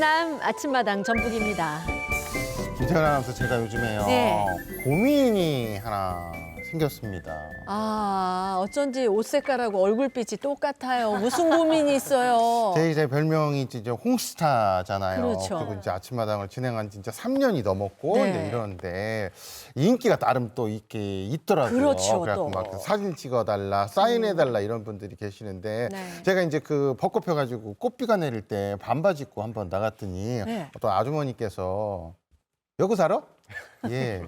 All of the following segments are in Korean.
충남 아침마당 전북입니다. 김태현 아나운서, 제가 요즘에요. 네. 고민이 하나 생겼습니다. 아, 어쩐지 옷 색깔하고 얼굴빛이 똑같아요. 무슨 고민이 있어요? 제 별명이 이제 홍스타잖아요. 그렇죠. 그리고 이제 아침마당을 진행한 진짜 3년이 넘었고 네. 이제 이러는데 인기가 나름 또 있더라고요. 그렇죠, 그래갖고 또. 막 사진 찍어달라, 사인해달라 이런 분들이 계시는데 네. 제가 이제 그 벚꽃 펴가지고 꽃비가 내릴 때 반바지 입고 한번 나갔더니 네. 어떤 아주머니께서 여기 살아? 예.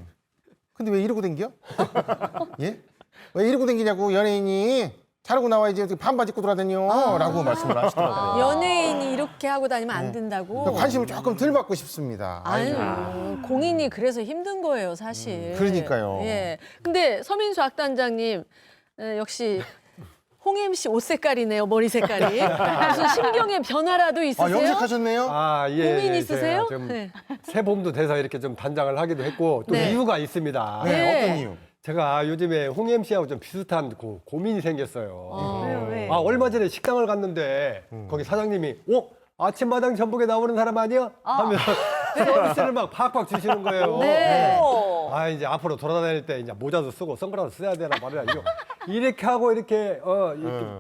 근데 왜 이러고 댕겨? 예? 왜 이러고 댕기냐고, 연예인이. 잘하고 나와야지 반바지 입고 돌아다녀. 라고 말씀을 하시더라고요. 연예인이 이렇게 하고 다니면 안 된다고? 관심을 조금 덜 받고 싶습니다. 아유, 공인이 그래서 힘든 거예요, 사실. 그러니까요. 예. 근데 서민수 악단장님, 역시 홍 MC 옷 색깔이네요, 머리 색깔이. 무슨 심경의 변화라도 있으세요? 염색하셨네요? 고민 있으세요? 제가 좀 네. 새봄도 돼서 이렇게 좀 단장을 하기도 했고 또 네. 이유가 있습니다. 네, 네. 어떤 이유? 제가 요즘에 홍 MC하고 좀 비슷한 고민이 생겼어요. 왜? 얼마 전에 식당을 갔는데 거기 사장님이 아침마당 전북에 나오는 사람 아니야? 하면서 서비스를 막 팍팍 주시는 거예요. 네. 이제 앞으로 돌아다닐 때 이제 모자도 쓰고 선글라스 써야 되나 말이야. 이렇게 하고 이렇게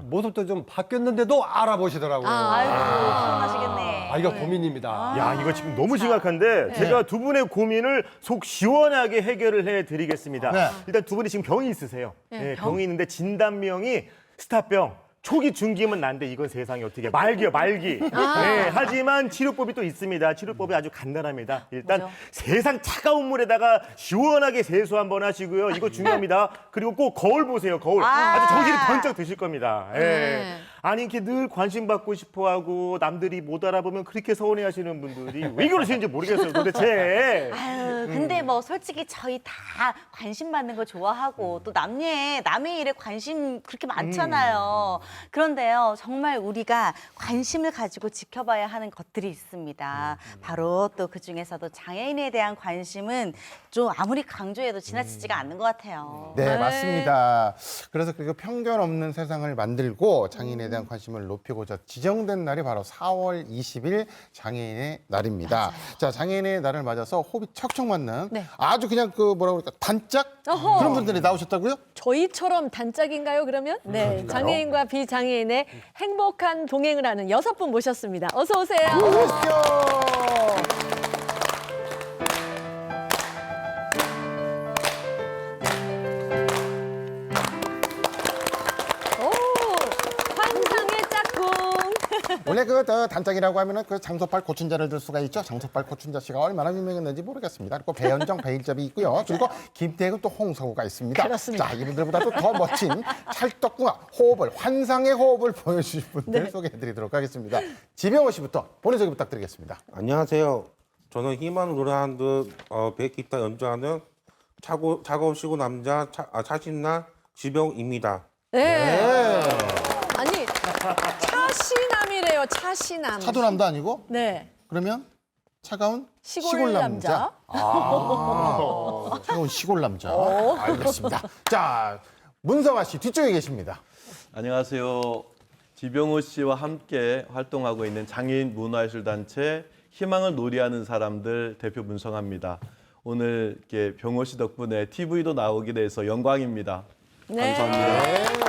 모습도 좀 바뀌었는데도 알아보시더라고요. 아이고, 서운하시겠네. 이거 고민입니다. 야, 이거 지금 너무 심각한데 제가 두 분의 고민을 속 시원하게 해결을 해드리겠습니다. 네. 일단 두 분이 지금 병이 있으세요. 네, 네, 병? 병이 있는데 진단명이 스타병. 초기 중기면 난데 이건 세상에 어떻게 말기요, 말기. 네, 하지만 치료법이 또 있습니다. 치료법이 아주 간단합니다. 일단 뭐죠? 세상 차가운 물에다가 시원하게 세수 한번 하시고요. 이거 중요합니다. 그리고 꼭 거울 보세요, 거울. 아주 정신이 번쩍 드실 겁니다. 예. 네. 아니 이렇게 늘 관심 받고 싶어하고 남들이 못 알아보면 그렇게 서운해하시는 분들이 왜 그러시는지 모르겠어요, 도대체. 아유, 근데 뭐 솔직히 저희 다 관심 받는 거 좋아하고 또 남의 일에 관심 그렇게 많잖아요. 그런데요, 정말 우리가 관심을 가지고 지켜봐야 하는 것들이 있습니다. 바로 또 그중에서도 장애인에 대한 관심은 좀 아무리 강조해도 지나치지가 않는 것 같아요. 네, 네. 맞습니다. 그래서 그 편견 없는 세상을 만들고 장애인에 대한 관심을 높이고자 지정된 날이 바로 4월 20일 장애인의 날입니다. 자, 장애인의 날을 맞아서 호흡이 척척 맞는 네. 아주 그냥 그 뭐라고 그럴까, 단짝? 어허. 그런 분들이 나오셨다고요? 저희처럼 단짝인가요, 그러면? 네. 그런가요? 장애인과 비장애인의 행복한 동행을 하는 6분 모셨습니다. 어서 오세요. 오십시오. 오, 환상의 짝꿍. 원래 저 단짝이라고 하면은 그 장소팔 고춘자를 들 수가 있죠. 장소팔 고춘자 씨가 얼마나 유명했는지 모르겠습니다. 그리고 배현정, 배일접이 있고요. 그리고 김태근 또 홍석우가 있습니다. 그렇습니다. 자, 이분들보다도 더 멋진 찰떡궁합 호흡을, 환상의 호흡을 보여주실 분들 소개해드리도록 하겠습니다. 지병호 씨부터 본인 소개 부탁드리겠습니다. 안녕하세요. 저는 희망을 노래하는 백기타 연주하는 차가우시고 남자 차신나 지병입니다. 네. 아니, 차시남이래요, 차시남. 차도남도 아니고 네. 그러면 차가운 시골 남자. 차가운 시골 남자. 알겠습니다. 자, 문성아 씨 뒤쪽에 계십니다. 안녕하세요. 지병호 씨와 함께 활동하고 있는 장애인 문화예술단체 희망을 놀이하는 사람들 대표 문성아입니다. 오늘 이렇게 병호 씨 덕분에 TV도 나오게 돼서 영광입니다. 네. 감사합니다.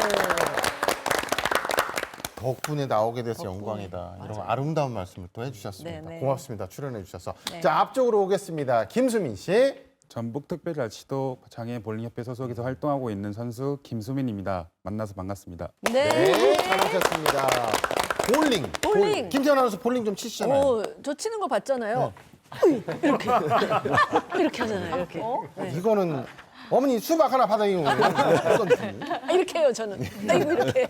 덕분에 나오게 돼서 영광이다. 이런 아름다운 말씀을 또 해주셨습니다. 네, 네. 고맙습니다. 출연해 주셔서. 네. 자, 앞쪽으로 오겠습니다. 김수민 씨. 전북특별자치도 장애인 볼링협회 소속에서 활동하고 있는 선수 김수민입니다. 만나서 반갑습니다. 네. 네, 잘하셨습니다. 볼링. 볼링. 김태현 아나운서 볼링 좀 치시잖아요. 저 치는 거 봤잖아요. 이렇게. 이렇게 하잖아요, 이렇게. 네. 이거는 어머니 수박 하나 받아요. 이렇게 해요, 저는. 아이고, 이렇게.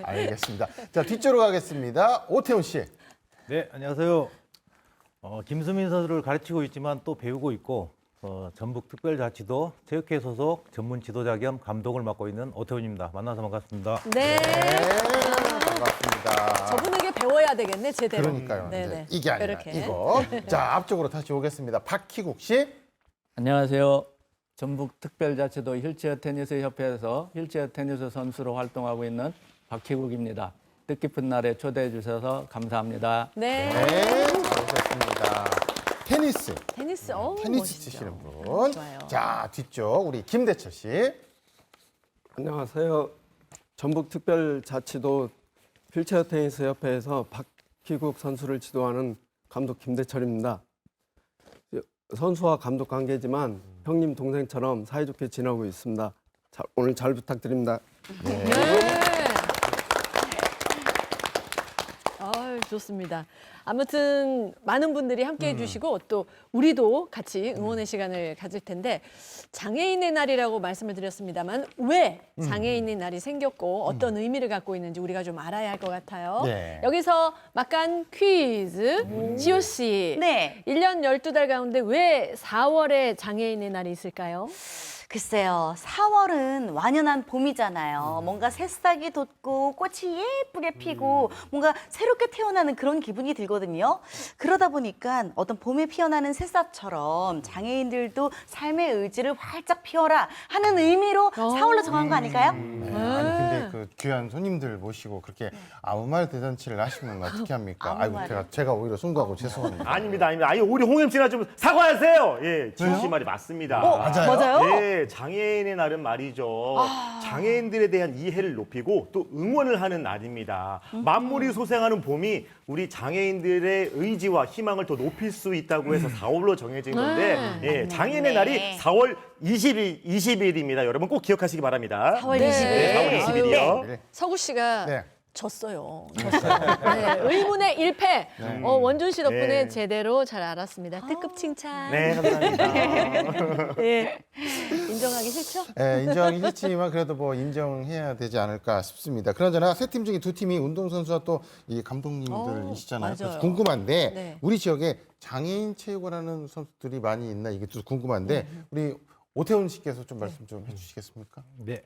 알겠습니다. 자, 뒤쪽으로 가겠습니다. 오태훈 씨. 네, 안녕하세요. 김수민 선수를 가르치고 있지만 또 배우고 있고 전북특별자치도 체육회 소속 전문 지도자 겸 감독을 맡고 있는 오태훈입니다. 만나서 반갑습니다. 네. 반갑습니다. 저분에게 배워야 되겠네, 제대로. 그러니까요. 네네. 이제 이게 아니라 이렇게. 이거. 자, 앞쪽으로 다시 오겠습니다. 박희국 씨. 안녕하세요. 전북특별자치도 휠체어 테니스 협회에서 휠체어 테니스 선수로 활동하고 있는 박희국입니다. 뜻깊은 날에 초대해 주셔서 감사합니다. 네. 네. 좋습니다. 테니스. 테니스, 테니스 멋있죠. 치시는 분. 좋아요. 자, 뒤쪽 우리 김대철 씨. 안녕하세요. 전북특별자치도 휠체어 테니스 협회에서 박희국 선수를 지도하는 감독 김대철입니다. 선수와 감독 관계지만 형님 동생처럼 사이좋게 지내고 있습니다. 오늘 잘 부탁드립니다. 네. 아유, 좋습니다. 아무튼 많은 분들이 함께해 주시고 또 우리도 같이 응원의 시간을 가질 텐데 장애인의 날이라고 말씀을 드렸습니다만 왜 장애인의 날이 생겼고 어떤 의미를 갖고 있는지 우리가 좀 알아야 할 것 같아요. 네. 여기서 막간 퀴즈. 지호 씨. 네. 1년 12달 가운데 왜 4월에 장애인의 날이 있을까요? 글쎄요, 4월은 완연한 봄이잖아요. 뭔가 새싹이 돋고 꽃이 예쁘게 피고 뭔가 새롭게 태어나는 그런 기분이 들거든요. 그러다 보니까 어떤 봄에 피어나는 새싹처럼 장애인들도 삶의 의지를 활짝 피워라 하는 의미로 4월로 정한 거 아닐까요? 네. 아니 근데 그 귀한 손님들 모시고 그렇게 아무 말 대잔치를 하시면 어떻게 합니까? 아무 아이고 말을. 제가 오히려 송구하고 죄송합니다. 아닙니다. 아니 우리 홍임 씨나 좀 사과하세요. 예, 지호 씨 말이 맞습니다. 맞아요? 네, 장애인의 날은 말이죠. 장애인들에 대한 이해를 높이고 또 응원을 하는 날입니다. 만물이 소생하는 봄이 우리 장애인들의 의지와 희망을 더 높일 수 있다고 해서 4월로 정해진 건데 예, 장애인의 날이 4월 20일입니다. 여러분 꼭 기억하시기 바랍니다. 4월 네. 20일. 네, 4월 20일이요. 네. 서구 씨가 네. 졌어요. 네, 의문의 1패. 원준 씨 덕분에 네. 제대로 잘 알았습니다. 특급 칭찬. 네, 감사합니다. 네. 인정하기 싫죠? 네, 인정하기 싫지만 그래도 뭐 인정해야 되지 않을까 싶습니다. 그나저나 세 팀 중에 두 팀이 운동선수와 또 이 감독님들이시잖아요. 맞아요. 그래서 궁금한데 네. 우리 지역에 장애인 체육을 하는 선수들이 많이 있나 이게 좀 궁금한데 우리 오태훈 씨께서 좀 말씀 좀 해주시겠습니까? 네.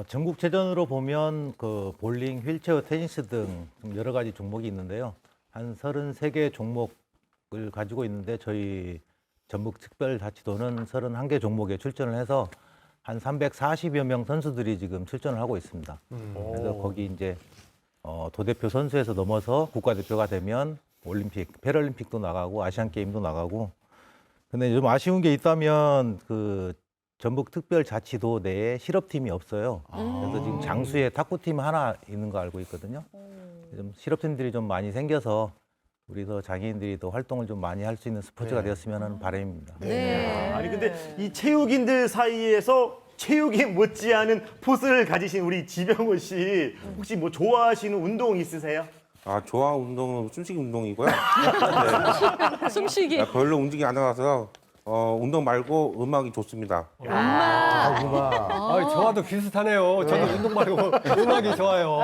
전국체전으로 보면 그 볼링, 휠체어, 테니스 등 여러 가지 종목이 있는데요. 한 33개 종목을 가지고 있는데 저희 전북특별자치도는 31개 종목에 출전을 해서 한 340여 명 선수들이 지금 출전을 하고 있습니다. 그래서 거기 이제 도대표 선수에서 넘어서 국가대표가 되면 올림픽, 패럴림픽도 나가고 아시안 게임도 나가고. 근데 좀 아쉬운 게 있다면 그 전북특별자치도 내에 실업팀이 없어요. 그래서 지금 장수에 탁구팀 하나 있는 거 알고 있거든요. 좀 실업팀들이 좀 많이 생겨서 우리 더 장애인들이 더 활동을 좀 많이 할 수 있는 스포츠가 되었으면 하는 바람입니다. 네. 아니 근데 이 체육인들 사이에서 체육인 못지않은 포스를 가지신 우리 지병호 씨 혹시 뭐 좋아하시는 운동 있으세요? 아, 좋아하는 운동은 숨쉬기 운동이고요. 숨쉬기. 별로 움직이지 않아서 운동 말고 음악이 좋습니다. 저와도 비슷하네요. 저도 운동 말고 음악이 좋아요.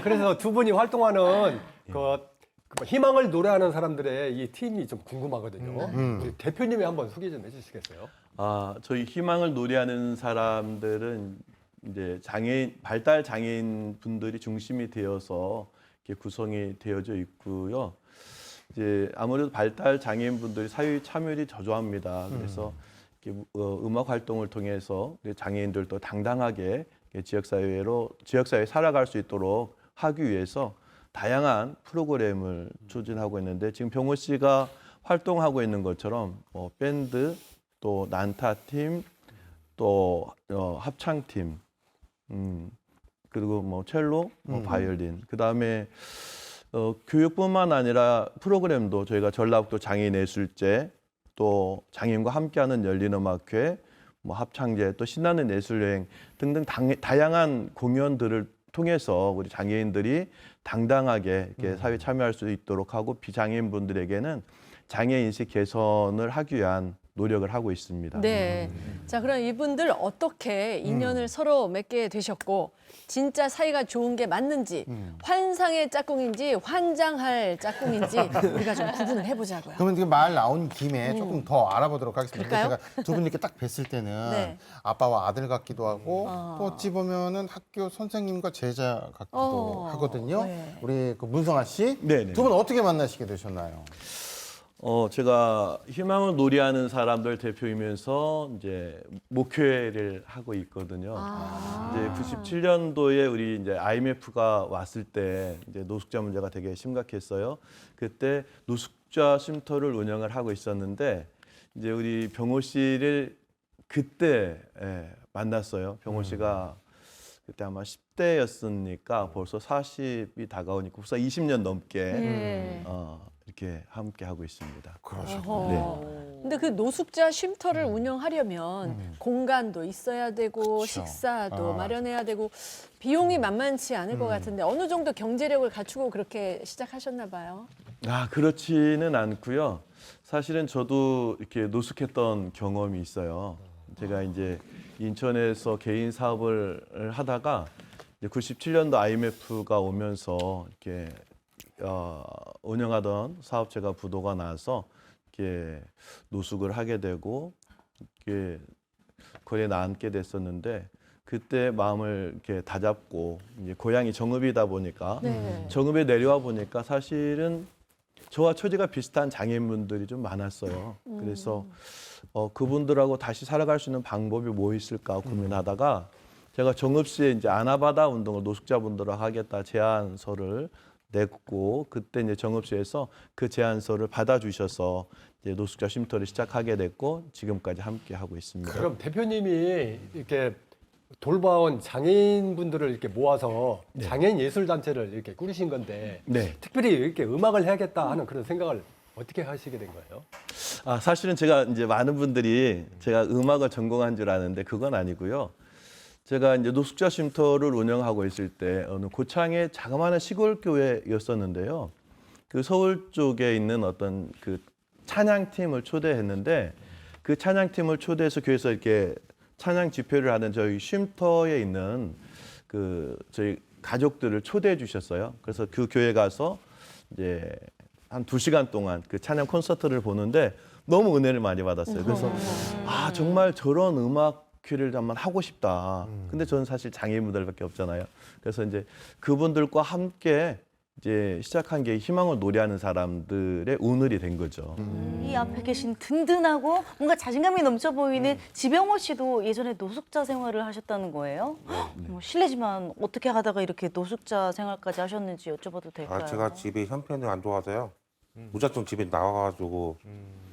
그래서 두 분이 활동하는 그 희망을 노래하는 사람들의 이 팀이 좀 궁금하거든요. 우리 대표님이 한번 소개 좀 해주시겠어요? 저희 희망을 노래하는 사람들은 이제 발달 장애인 분들이 중심이 되어서 이렇게 구성이 되어져 있고요. 이제 아무래도 발달 장애인 분들이 사회 참여율이 저조합니다. 그래서 이렇게 음악 활동을 통해서 장애인들도 당당하게 지역사회에 살아갈 수 있도록 하기 위해서 다양한 프로그램을 추진하고 있는데 지금 병호 씨가 활동하고 있는 것처럼 밴드, 또 난타팀, 또 합창팀, 그리고 뭐 첼로, 바이올린, 그다음에 교육뿐만 아니라 프로그램도 저희가 전라북도 장애인예술제, 또 장애인과 함께하는 열린음악회, 뭐 합창제, 또 신나는 예술여행 등등 다양한 공연들을 통해서 우리 장애인들이 당당하게 이렇게 사회 참여할 수 있도록 하고 비장애인 분들에게는 장애 인식 개선을 하기 위한 노력을 하고 있습니다. 네. 자, 그럼 이분들 어떻게 인연을 서로 맺게 되셨고 진짜 사이가 좋은 게 맞는지 환상의 짝꿍인지 환장할 짝꿍인지 우리가 좀 구분을 해보자고요. 그러면 지금 말 나온 김에 조금 더 알아보도록 하겠습니다. 그럴까요? 제가 두 분 이렇게 딱 뵀을 때는 네. 아빠와 아들 같기도 하고 또 어찌 보면은 학교 선생님과 제자 같기도 하거든요. 네. 우리 그 문성아 씨, 네네. 두 분 어떻게 만나시게 되셨나요? 제가 희망을 놀이하는 사람들 대표이면서 이제 목회를 하고 있거든요. 이제 97년도에 우리 이제 IMF가 왔을 때 이제 노숙자 문제가 되게 심각했어요. 그때 노숙자 쉼터를 운영을 하고 있었는데 이제 우리 병호 씨를 그때 만났어요. 병호 씨가 그때 아마 10대였으니까 벌써 40이 다가오니까 벌써 20년 넘게 이렇게 함께 하고 있습니다. 어허. 근데 그 노숙자 쉼터를 운영하려면 공간도 있어야 되고 식사도 마련해야 되고 비용이 만만치 않을 것 같은데 어느 정도 경제력을 갖추고 그렇게 시작하셨나 봐요. 그렇지는 않고요. 사실은 저도 이렇게 노숙했던 경험이 있어요. 제가 이제 인천에서 개인 사업을 하다가 이제 97년도 IMF가 오면서 이렇게 운영하던 사업체가 부도가 나서 이렇게 노숙을 하게 되고 이렇게 거리에 나앉게 됐었는데 그때 마음을 이렇게 다잡고 이제 고향이 정읍이다 보니까 정읍에 내려와 보니까 사실은 저와 처지가 비슷한 장애인분들이 좀 많았어요. 그래서 그분들하고 다시 살아갈 수 있는 방법이 뭐 있을까 고민하다가 제가 정읍시에 이제 아나바다 운동을 노숙자분들하고 하겠다 제안서를 냈고 그때 이제 정읍시에서 그 제안서를 받아주셔서 이제 노숙자 쉼터를 시작하게 됐고 지금까지 함께 하고 있습니다. 그럼 대표님이 이렇게 돌봐온 장애인분들을 이렇게 모아서 장애인 예술단체를 이렇게 꾸리신 건데 특별히 이렇게 음악을 해야겠다 하는 그런 생각을 어떻게 하시게 된 거예요? 사실은 제가 이제 많은 분들이 제가 음악을 전공한 줄 아는데 그건 아니고요. 제가 이제 노숙자 쉼터를 운영하고 있을 때 어느 고창의 자그마한 시골 교회였었는데요. 그 서울 쪽에 있는 어떤 그 찬양팀을 초대했는데 그 찬양팀을 초대해서 교회에서 이렇게 찬양 집회를 하는 저희 쉼터에 있는 그 저희 가족들을 초대해 주셨어요. 그래서 그 교회 가서 이제 한 2시간 동안 그 찬양 콘서트를 보는데 너무 은혜를 많이 받았어요. 그래서 정말 저런 음악회를 한번 하고 싶다. 근데 저는 사실 장애인분들밖에 없잖아요. 그래서 이제 그분들과 함께 이제 시작한 게 희망을 노래하는 사람들의 운을이 된 거죠. 이 앞에 계신 든든하고 뭔가 자신감이 넘쳐 보이는 지병호 씨도 예전에 노숙자 생활을 하셨다는 거예요? 실례지만 어떻게 하다가 이렇게 노숙자 생활까지 하셨는지 여쭤봐도 될까요? 제가 집에 형편이 안 좋아서요. 무작정 집에 나와가지고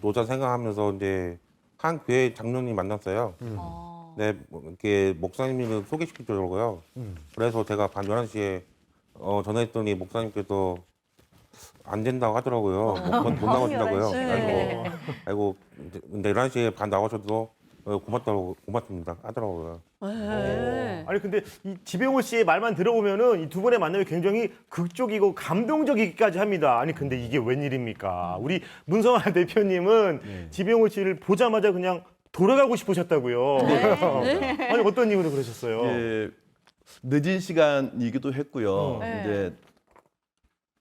노자 생각하면서 이제 한 교회 장로님 만났어요. 네, 이렇게 목사님을 소개시켜주더라고요. 그래서 제가 밤 11시에 전화했더니 목사님께서 안 된다고 하더라고요. 못 나가신다고요. 아이고, 근데 11시에 반 나가셔도 고맙습니다 하더라고요. 아니 근데 이 지병호 씨의 말만 들어보면은 이 두 분의 만남이 굉장히 극적이고 감동적이기까지 합니다. 아니 근데 이게 웬일입니까? 우리 문성환 대표님은 지병호 씨를 보자마자 그냥 돌아가고 싶으셨다고요. 아니 어떤 이유로 그러셨어요? 예, 늦은 시간이기도 했고요. 이제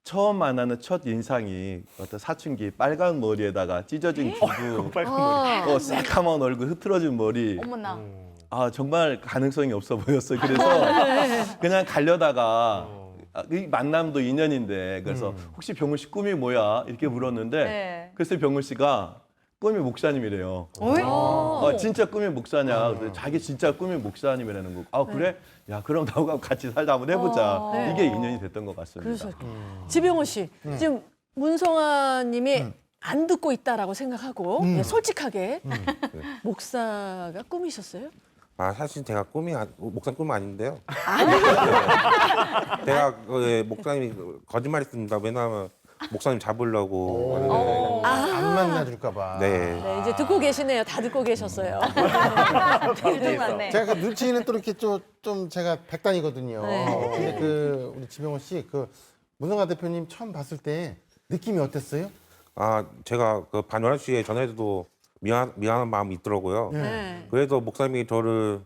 처음 만나는 첫 인상이 어떤 사춘기 빨간 머리에다가 찢어진 피부, 빨간 머리. 새카만 얼굴, 흐트러진 머리. 어머나. 정말 가능성이 없어 보였어요. 그래서 그냥 가려다가 이 만남도 인연인데 그래서 혹시 병훈 씨 꿈이 뭐야? 이렇게 물었는데 그래서 병훈 씨가 꿈이 목사님이래요. 진짜 꿈이 목사냐? 그래서 자기 진짜 꿈이 목사님이라는 거. 그래? 야 그럼 나하고 같이 살다 한번 해보자. 이게 인연이 됐던 것 같습니다. 그래서 지병호 씨 지금 문성환님이 안 듣고 있다라고 생각하고 솔직하게 목사가 꿈이셨어요? 사실 제가 목사님 꿈은 아닌데요. 제가 목사님이 거짓말했습니다. 왜냐하면 목사님 잡으려고 하는데. 안 만나줄까 봐. 네, 이제 듣고 계시네요. 다 듣고 계셨어요. 제가 그 눈치는 또 이렇게 좀 제가 백단이거든요. 네. 근데 우리 지병호 씨 문성환 대표님 처음 봤을 때 느낌이 어땠어요? 제가 밤 11시에 전화해도 미안한 마음이 있더라고요. 그래서 목사님이 저를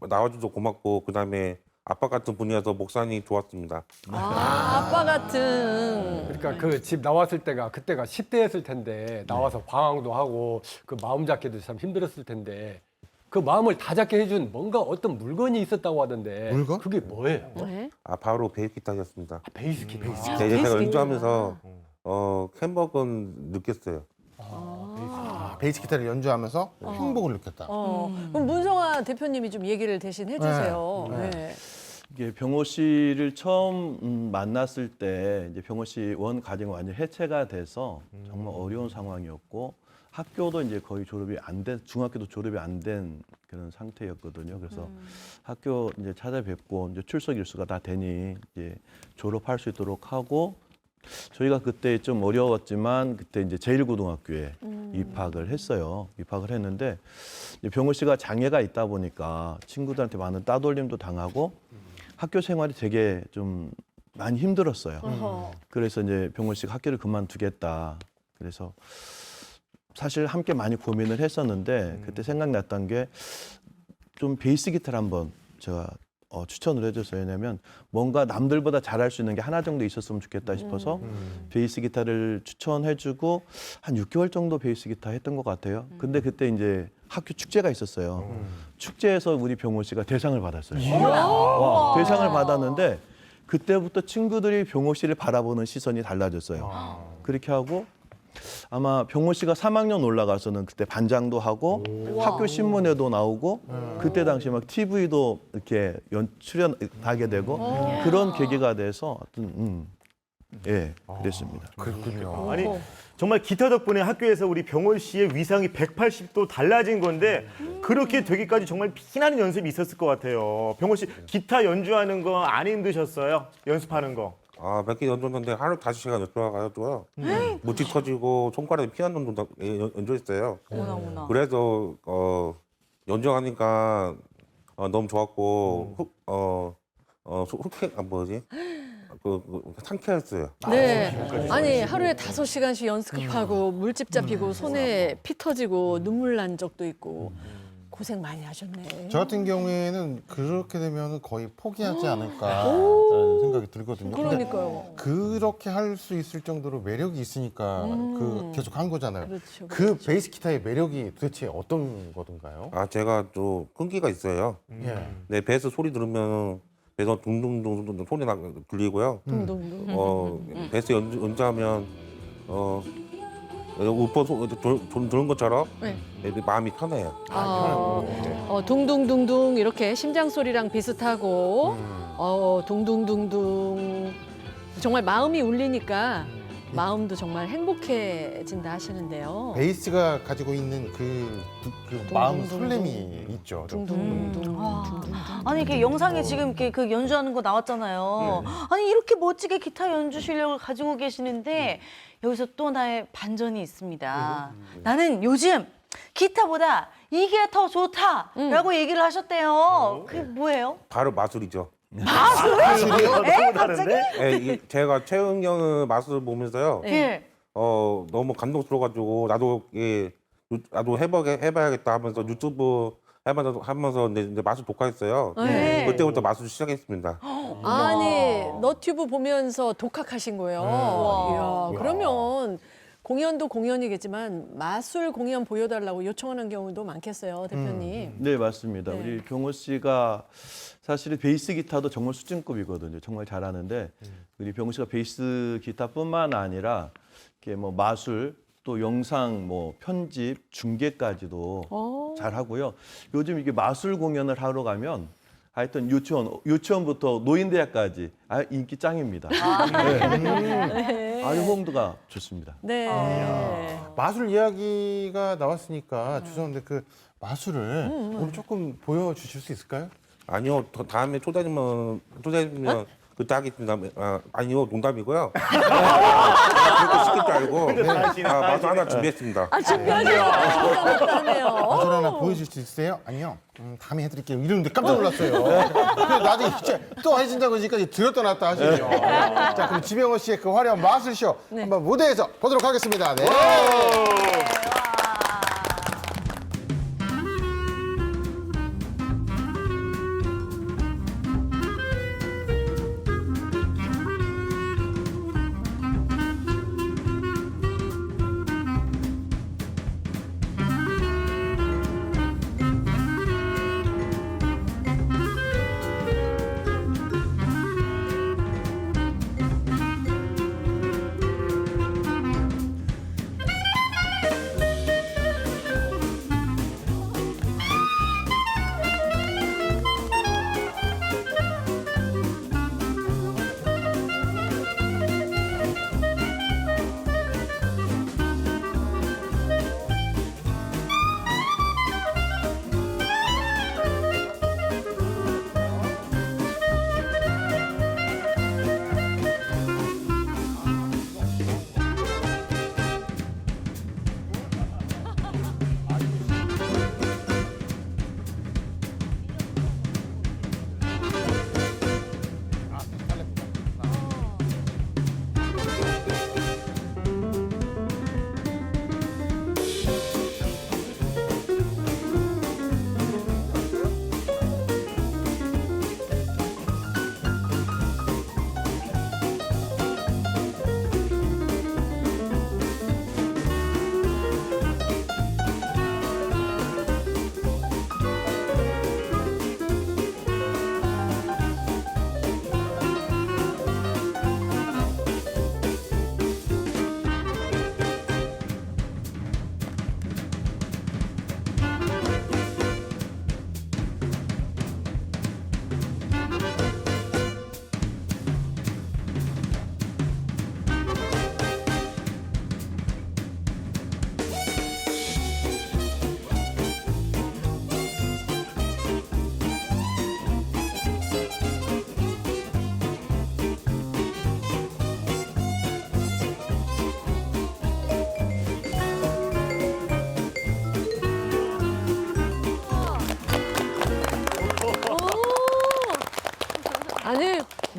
나와줘도 고맙고 그다음에 아빠 같은 분이어서 목사님이 좋았습니다. 아빠 같은. 그러니까 그 집 나왔을 때가 그때가 10대였을 텐데 나와서 방황도 하고 그 마음 잡기도 참 힘들었을 텐데 그 마음을 다 잡게 해준 뭔가 어떤 물건이 있었다고 하던데 물건? 그게 뭐예요? 네. 바로 베이스 기타였습니다. 베이스 기타. 제가 연주하면서 행복은 느꼈어요. 베이스 기타를 연주하면서 행복을 느꼈다. 그럼 문성아 대표님이 좀 얘기를 대신 해주세요. 네. 네. 이게 병호 씨를 처음 만났을 때 이제 병호 씨 원 가정이 완전 해체가 돼서 정말 어려운 상황이었고 학교도 이제 거의 졸업이 안 된, 중학교도 졸업이 안 된 그런 상태였거든요. 그래서 학교 이제 찾아뵙고 이제 출석 일수가 다 되니 이제 졸업할 수 있도록 하고 저희가 그때 좀 어려웠지만 그때 이제 제1고등학교에 입학을 했어요. 입학을 했는데 이제 병호 씨가 장애가 있다 보니까 친구들한테 많은 따돌림도 당하고 학교 생활이 되게 좀 많이 힘들었어요. 그래서 이제 병호 씨가 학교를 그만두겠다. 그래서 사실 함께 많이 고민을 했었는데 그때 생각났던 게 좀 베이스 기타를 한번 제가 추천을 해줬어요. 왜냐하면 뭔가 남들보다 잘할 수 있는 게 하나 정도 있었으면 좋겠다 싶어서 베이스 기타를 추천해주고 한 6개월 정도 베이스 기타 했던 것 같아요. 근데 그때 이제 학교 축제가 있었어요. 축제에서 우리 병호 씨가 대상을 받았어요. 와, 대상을 받았는데 그때부터 친구들이 병호 씨를 바라보는 시선이 달라졌어요. 그렇게 하고 아마 병호 씨가 3학년 올라가서는 그때 반장도 하고 학교 신문에도 나오고 그때 당시 막 TV도 이렇게 출연하게 되고 그런 계기가 돼서 하여튼 예, 그랬습니다. 그렇군요. 아니 정말 기타 덕분에 학교에서 우리 병호 씨의 위상이 180도 달라진 건데 그렇게 되기까지 정말 피나는 연습이 있었을 것 같아요. 병호 씨 기타 연주하는 거 안 힘드셨어요? 연습하는 거? 몇 개 연주했는데 하루 5시간 연주해가지고요. 무지 터지고 손가락에 피난 정도 연주했어요. 어머나. 그래서 연주하니까 너무 좋았고 뭐지? 상쾌했어요. 네. 아니 하루에 5시간씩 연습하고 물집 잡히고 손에 피 터지고 눈물 난 적도 있고 고생 많이 하셨네. 저 같은 경우에는 그렇게 되면 거의 포기하지 않을까라는 생각이 들거든요. 근데 그러니까요. 그렇게 할 수 있을 정도로 매력이 있으니까 그 계속 한 거잖아요. 그렇죠, 그 베이스 기타의 매력이 도대체 어떤 거던가요? 제가 또 끈기가 있어요. 예. 네, 베이스 소리 들으면 베이스 둥둥둥둥 소리 들리고요. 베이스 연주하면 우퍼 들은 것처럼 네. 마음이 편해요. 둥둥둥둥 이렇게 심장 소리랑 비슷하고 둥둥둥둥 정말 마음이 울리니까 마음도 정말 행복해진다 하시는데요. 베이스가 가지고 있는 그 마음 설렘이 있죠. 둥둥둥둥. 아니 이렇게 영상에 지금 이렇게 그 연주하는 거 나왔잖아요. 아니 이렇게 멋지게 기타 연주 실력을 가지고 계시는데 여기서 또 나의 반전이 있습니다. 나는 요즘 기타보다 이게 더 좋다라고 얘기를 하셨대요. 그게 뭐예요? 바로 마술이죠. 마술이요? 에? 갑자기? 네, 제가 최은경의 마술 보면서요. 예. 너무 감동스러워가지고 나도 해봐야겠다 하면서 유튜브 하면서 이제 마술 독학했어요. 네. 그때부터 마술 시작했습니다. 아니 너튜브 보면서 독학하신 거예요. 이야, 그러면 공연도 공연이겠지만 마술 공연 보여달라고 요청하는 경우도 많겠어요, 대표님. 네, 맞습니다. 네. 우리 병호 씨가 사실은 베이스 기타도 정말 수준급이거든요. 정말 잘하는데 우리 병호 씨가 베이스 기타뿐만 아니라 이렇게 뭐 마술 또 영상 뭐 편집 중계까지도 잘하고요. 요즘 이게 마술 공연을 하러 가면 하여튼 유치원부터 노인대학까지 인기 짱입니다. 아주 호응도가 좋습니다. 네. 마술 이야기가 나왔으니까 죄송한데 그 마술을 오늘 조금 보여주실 수 있을까요? 아니요, 다음에 초대하면 그때 하겠습니다. 아니요, 농담이고요. 그렇게 시킬 줄 알고 마술 하나 준비했습니다. 준비하셨다네요. 마술 하나 보여줄 수 있어요? 아니요. 다음에 해드릴게요. 이러는데 깜짝 놀랐어요. 그래서 나중에 이제 또 해준다고 하니까 들었다 놨다 하시죠. 자, 그럼 지병호 씨의 그 화려한 마술쇼 한번 무대에서 보도록 하겠습니다. 네.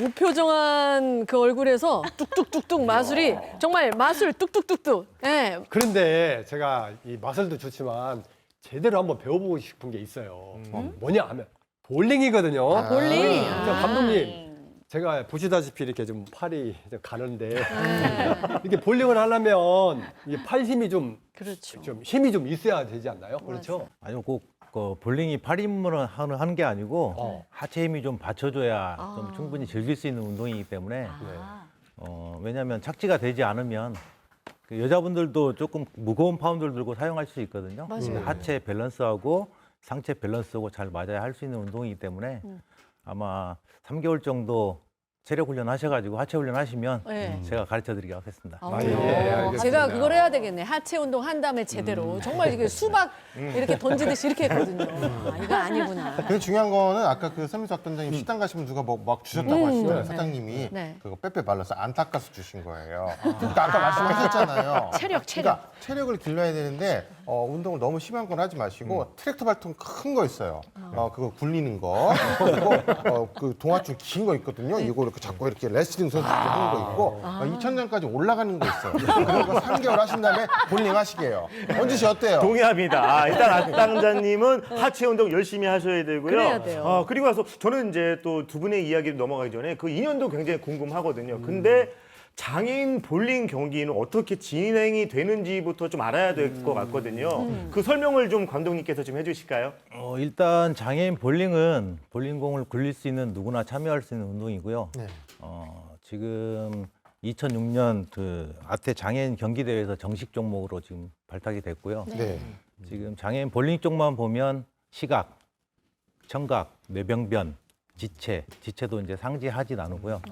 무표정한 그 얼굴에서 뚝뚝뚝뚝 마술이 정말 마술 뚝뚝뚝뚝. 예. 그런데 제가 이 마술도 좋지만 제대로 한번 배워보고 싶은 게 있어요. 뭐냐 하면 볼링이거든요. 볼링. 저 감독님, 제가 보시다시피 이렇게 좀 팔이 좀 가는데 이렇게 볼링을 하려면 이게 팔 힘이 좀 그렇죠. 힘이 좀 있어야 되지 않나요? 그렇죠? 아니요, 꼭 볼링이 팔 힘으로 하는 게 아니고 하체 힘이 좀 받쳐줘야 좀 충분히 즐길 수 있는 운동이기 때문에 왜냐하면 착지가 되지 않으면 그 여자분들도 조금 무거운 파운드를 들고 사용할 수 있거든요. 근데 하체 밸런스하고 상체 밸런스하고 잘 맞아야 할 수 있는 운동이기 때문에 아마 3개월 정도 체력 훈련 하셔가지고 하체 훈련 하시면 네. 제가 가르쳐 드리게 하겠습니다. 알겠습니다. 제가 그걸 해야 되겠네. 하체 운동 한 다음에 제대로. 정말 이게 수박 이렇게 던지듯이 이렇게 했거든요. 아, 이거 아니구나. 근데 중요한 거는 아까 그 서민수 학단장님 식당 가시면 누가 뭐 막 주셨다고 하시잖아요. 사장님이 네. 그거 빼빼 발라서 안 닦아서 주신 거예요. 그러니까 아까 말씀하셨잖아요. 체력. 그러니까 체력을 길러야 되는데 운동을 너무 심한 건 하지 마시고 트랙터 발톱 큰 거 있어요. 그거 굴리는 거. 그리고 그 동아줄 긴 거 있거든요. 이거 이렇게 잡고 이렇게 레슬링 선수 하는 거 있고 2,000장까지 올라가는 거 있어요. 그런 거 3개월 하신 다음에 볼링 하시게요. 원주 씨 어때요? 동의합니다. 일단 악당자님은 하체 운동 열심히 하셔야 되고요. 그래야 돼요. 그리고 나서 저는 이제 또 두 분의 이야기를 넘어가기 전에 그 인연도 굉장히 궁금하거든요. 근데 장애인 볼링 경기는 어떻게 진행이 되는지부터 좀 알아야 될 것 같거든요. 그 설명을 좀 감독님께서 좀 해주실까요? 일단 장애인 볼링은 볼링공을 굴릴 수 있는 누구나 참여할 수 있는 운동이고요. 네. 지금 2006년 그 아태 장애인 경기 대회에서 정식 종목으로 지금 발탁이 됐고요. 네. 지금 장애인 볼링 쪽만 보면 시각, 청각, 뇌병변, 지체도 이제 상지하지 나누고요.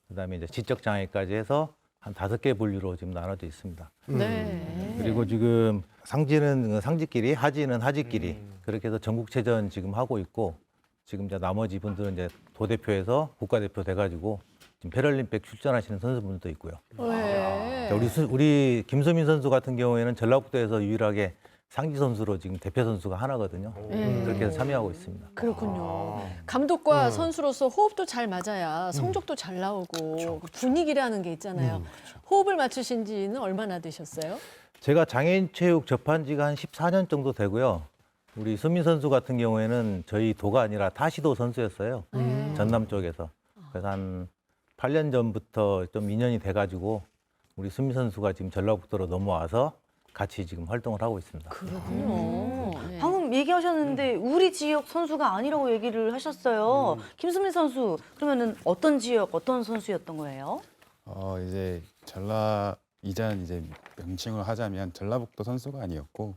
그다음에 이제 지적 장애까지 해서 한 5개 분류로 지금 나눠져 있습니다. 네. 그리고 지금 상지는 상지끼리, 하지는 하지끼리 그렇게 해서 전국체전 지금 하고 있고 지금 이제 나머지 분들은 이제 도대표에서 국가대표 돼가지고 지금 패럴림픽 출전하시는 선수분들도 있고요. 네. 우리 김수민 선수 같은 경우에는 전라북도에서 유일하게 상지 선수로 지금 대표 선수가 하나거든요. 그렇게 해서 참여하고 있습니다. 그렇군요. 감독과 선수로서 호흡도 잘 맞아야 성적도 잘 나오고 분위기라는 게 있잖아요. 호흡을 맞추신 지는 얼마나 되셨어요? 제가 장애인 체육 접한 지가 한 14년 정도 되고요. 우리 수민 선수 같은 경우에는 저희 도가 아니라 타시도 선수였어요. 전남 쪽에서. 그래서 한 8년 전부터 좀 인연이 돼가지고 우리 수민 선수가 지금 전라북도로 넘어와서 같이 지금 활동을 하고 있습니다. 그렇군요. 네. 방금 얘기하셨는데 우리 지역 선수가 아니라고 얘기를 하셨어요. 김수민 선수 그러면은 어떤 지역 어떤 선수였던 거예요? 이제 이전 이제 명칭을 하자면 전라북도 선수가 아니었고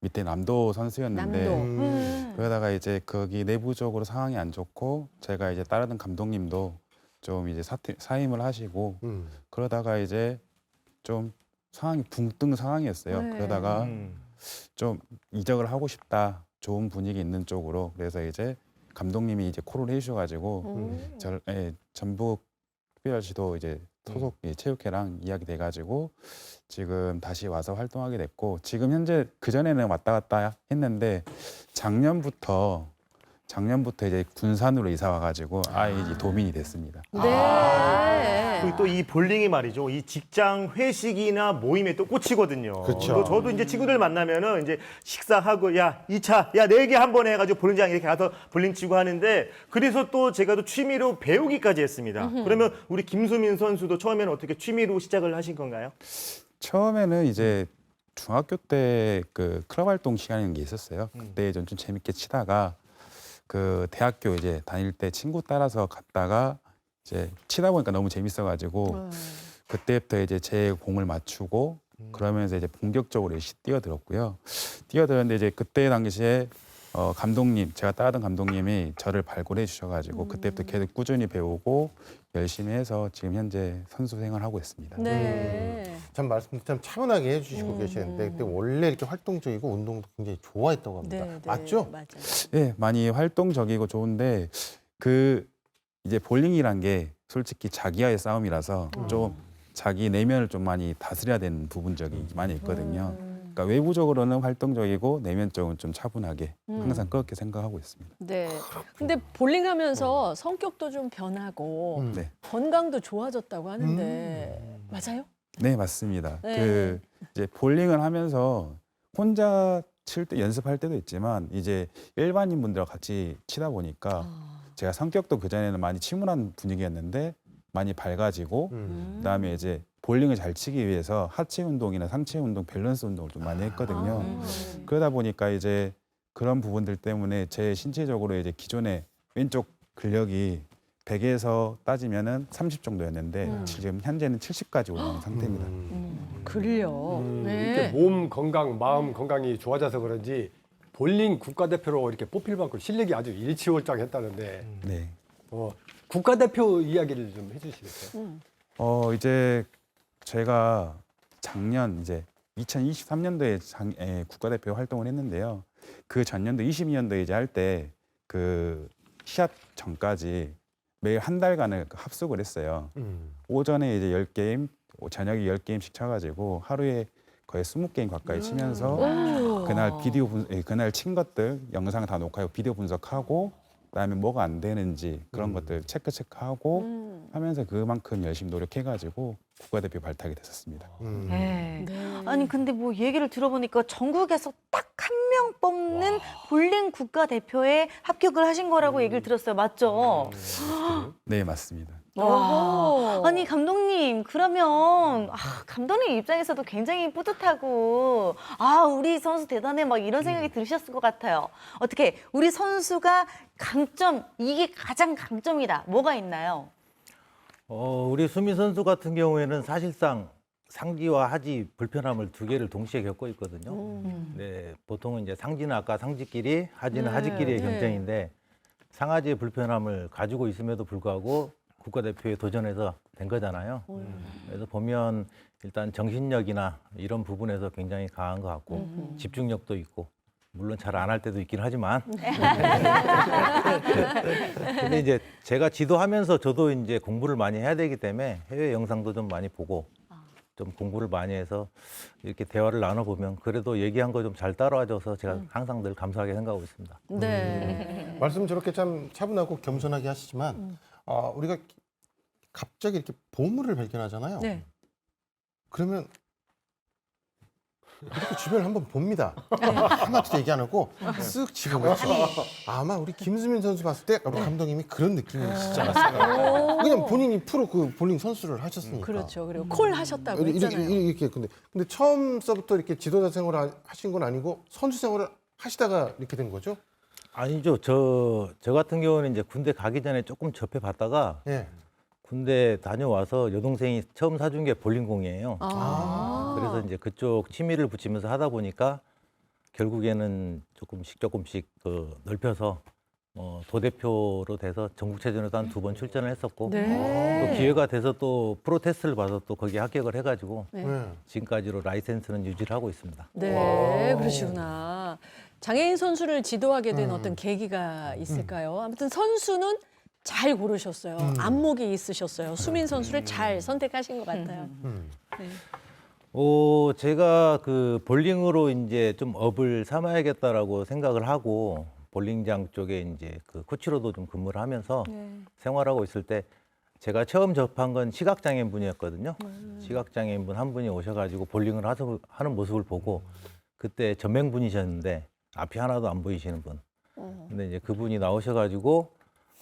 밑에 남도 선수였는데 남도. 그러다가 이제 거기 내부적으로 상황이 안 좋고 제가 이제 따르던 감독님도 좀 이제 사임을 하시고 그러다가 이제 좀 상황이 붕 뜬 상황이었어요. 네. 그러다가 좀 이적을 하고 싶다. 좋은 분위기 있는 쪽으로. 그래서 이제 감독님이 이제 콜을 해주셔가지고 전북 특별시도 이제 소속 체육회랑 이야기 돼가지고 지금 다시 와서 활동하게 됐고 지금 현재 그 전에는 왔다 갔다 했는데 작년부터 이제 군산으로 이사 와가지고 아예 이제 도민이 됐습니다. 네. 그리고 또 이 볼링이 말이죠. 이 직장 회식이나 모임에 또 꽂히거든요. 그쵸. 저도 이제 친구들 만나면은 이제 식사하고 야 2차 야 4개 한 번에 해가지고 볼링장 이렇게 가서 볼링 치고 하는데 그래서 또 제가 또 취미로 배우기까지 했습니다. 그러면 우리 김수민 선수도 처음에는 어떻게 취미로 시작을 하신 건가요? 처음에는 이제 중학교 때 그 클럽 활동 시간이라는 게 있었어요. 그때 좀 재밌게 치다가 그 대학교 이제 다닐 때 친구 따라서 갔다가 이제 치다 보니까 너무 재밌어가지고 그때부터 이제 제 공을 맞추고 그러면서 이제 본격적으로 뛰어들었고요. 뛰어들었는데 이제 그때 당시에 감독님, 제가 따르던 감독님이 저를 발굴해 주셔가지고 그때부터 계속 꾸준히 배우고 열심히 해서 지금 현재 선수 생활하고 있습니다. 네. 참 말씀 참 차분하게 해주시고 계시는데 그때 원래 이렇게 활동적이고 운동도 굉장히 좋아했다고 합니다. 네. 맞죠? 맞아요. 네, 많이 활동적이고 좋은데 그 이제 볼링이란 게 솔직히 자기와의 싸움이라서 좀 자기 내면을 좀 많이 다스려야 되는 부분적이 많이 있거든요. 그러니까 외부적으로는 활동적이고 내면적으로는 좀 차분하게 항상 그렇게 생각하고 있습니다. 네. 근데 볼링하면서 성격도 좀 변하고 네. 건강도 좋아졌다고 하는데 맞아요? 네, 맞습니다. 네. 그 이제 볼링을 하면서 혼자 칠 때 연습할 때도 있지만 이제 일반인 분들과 같이 치다 보니까 제가 성격도 그전에는 많이 침울한 분위기였는데 많이 밝아지고 그다음에 이제 볼링을 잘 치기 위해서 하체 운동이나 상체 운동, 밸런스 운동을 좀 많이 했거든요. 그러다 보니까 이제 그런 부분들 때문에 제 신체적으로 이제 기존에 왼쪽 근력이 100에서 따지면은 30 정도였는데 지금 현재는 70까지 올라온 상태입니다. 그래요. 이렇게 몸 건강, 마음 건강이 좋아져서 그런지 볼링 국가대표로 이렇게 뽑힐 만큼 실력이 아주 일치월장했다는데 네. 국가대표 이야기를 좀 해주시겠어요? 이제 제가 작년 이제 2023년도에 국가대표 활동을 했는데요. 그 전년도 22년도에 이제 할 때 그 시합 전까지 매일 한 달간을 합숙을 했어요. 오전에 이제 10게임, 저녁에 10게임씩 쳐가지고 하루에 거의 20게임 가까이 치면서 그날 그날 친 것들 영상 다 녹화하고 비디오 분석하고 그다음에 뭐가 안 되는지 그런 것들 체크하고 하면서 그만큼 열심히 노력해가지고 국가대표 발탁이 됐었습니다. 네. 아니 근데 뭐 얘기를 들어보니까 전국에서 딱 한 명 뽑는 볼링 국가대표에 합격을 하신 거라고 얘기를 들었어요. 맞죠? 네, 맞습니다. 와. 아니 감독님 그러면 감독님 입장에서도 굉장히 뿌듯하고 우리 선수 대단해 막 이런 생각이 들으셨을 것 같아요. 어떻게 우리 선수가 강점 이게 가장 강점이다. 뭐가 있나요? 우리 수미 선수 같은 경우에는 사실상 상지와 하지 불편함을 두 개를 동시에 겪고 있거든요. 네, 보통은 이제 상지는 아까 상지끼리, 하지는 하지끼리의 경쟁인데 상하지의 불편함을 가지고 있음에도 불구하고 국가대표에 도전해서 된 거잖아요. 그래서 보면 일단 정신력이나 이런 부분에서 굉장히 강한 것 같고 집중력도 있고 물론 잘 안 할 때도 있긴 하지만 근데 이제 제가 지도하면서 저도 이제 공부를 많이 해야 되기 때문에 해외 영상도 좀 많이 보고 좀 공부를 많이 해서 이렇게 대화를 나눠보면 그래도 얘기한 거 좀 잘 따라와줘서 제가 항상 늘 감사하게 생각하고 있습니다. 네. 말씀 저렇게 참 차분하고 겸손하게 하시지만 우리가 갑자기 이렇게 보물을 발견하잖아요. 네. 그러면 이렇게 주변을 한번 봅니다. 한마디도 얘기 안 하고 쓱 집어넣죠. 아마 우리 김수민 선수 봤을 때 우리 감독님이 그런 느낌이시지 않았을까. 그냥 본인이 프로 그 볼링 선수를 하셨으니까. 그렇죠. 그리고 콜 하셨다고 했잖아요. 이렇게 근데 처음서부터 이렇게 지도자 생활을 하신 건 아니고 선수 생활을 하시다가 이렇게 된 거죠? 아니죠. 저 같은 경우는 이제 군대 가기 전에 조금 접해봤다가 예. 군대 다녀와서 여동생이 처음 사준 게 볼링공이에요. 그래서 이제 그쪽 취미를 붙이면서 하다 보니까 결국에는 조금씩 그 넓혀서 도대표로 돼서 전국체전에도 한 2번 출전을 했었고 네. 또 기회가 돼서 또 프로 테스트를 봐서 또 거기에 합격을 해가지고 네. 지금까지로 라이센스는 유지를 하고 있습니다. 네, 그러시구나. 장애인 선수를 지도하게 된 어떤 계기가 있을까요? 아무튼 선수는 잘 고르셨어요. 안목이 있으셨어요. 수민 선수를 잘 선택하신 것 같아요. 네. 제가 그 볼링으로 이제 좀 업을 삼아야겠다라고 생각을 하고 볼링장 쪽에 이제 그 코치로도 좀 근무를 하면서 생활하고 있을 때 제가 처음 접한 건 시각장애인 분이었거든요. 시각장애인 분 한 분이 오셔가지고 볼링을 하는 모습을 보고 그때 전맹분이셨는데 앞이 하나도 안 보이시는 분. 근데 이제 그분이 나오셔가지고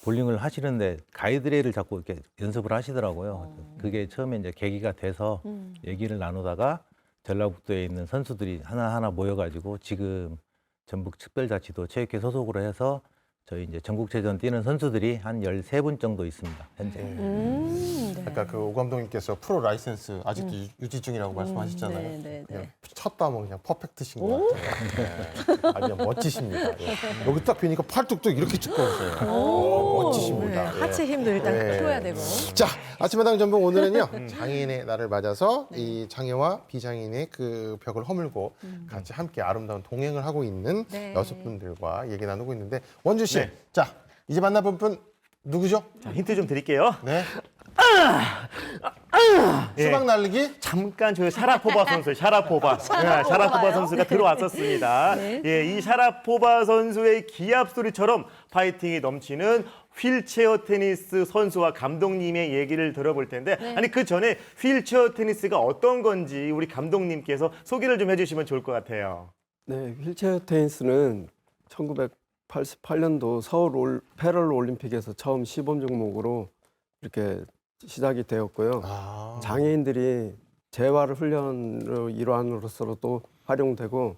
볼링을 하시는데 가이드레일을 자꾸 이렇게 연습을 하시더라고요. 그게 처음에 이제 계기가 돼서 얘기를 나누다가 전라북도에 있는 선수들이 하나하나 모여가지고 지금 전북특별자치도 체육회 소속으로 해서 저희 이제 전국체전 뛰는 선수들이 한 13분 정도 있습니다, 현재. 네. 아까 그 오 감독님께서 프로 라이센스 아직도 유지 중이라고 말씀하셨잖아요. 네. 첫 담은 그냥 퍼펙트신 것 같아요. 아주 멋지십니다. 예. 여기 딱 뵈니까 팔뚝도 이렇게 두꺼우세요. 멋지십니다. 네, 하체 힘도 일단 풀어야 되고. 자, 아침마당 전북 오늘은요 장애인의 날을 맞아서 이 장애와 비장애인의 그 벽을 허물고 같이 함께 아름다운 동행을 하고 있는 네. 여섯 분들과 얘기 나누고 있는데 원주 씨, 네. 자 이제 만나볼 분 누구죠? 자, 힌트 좀 드릴게요. 네. 예. 수박 날리기? 잠깐 저 샤라포바 선수, 샤라포바 선수가 들어왔었습니다. 네. 예, 이 샤라포바 선수의 기합 소리처럼 파이팅이 넘치는 휠체어 테니스 선수와 감독님의 얘기를 들어볼 텐데, 아니 그 전에 휠체어 테니스가 어떤 건지 우리 감독님께서 소개를 좀 해주시면 좋을 것 같아요. 네, 휠체어 테니스는 1988년도 서울 패럴 올림픽에서 처음 시범 종목으로 이렇게 시작이 되었고요. 장애인들이 재활 훈련의 일환으로서도 활용되고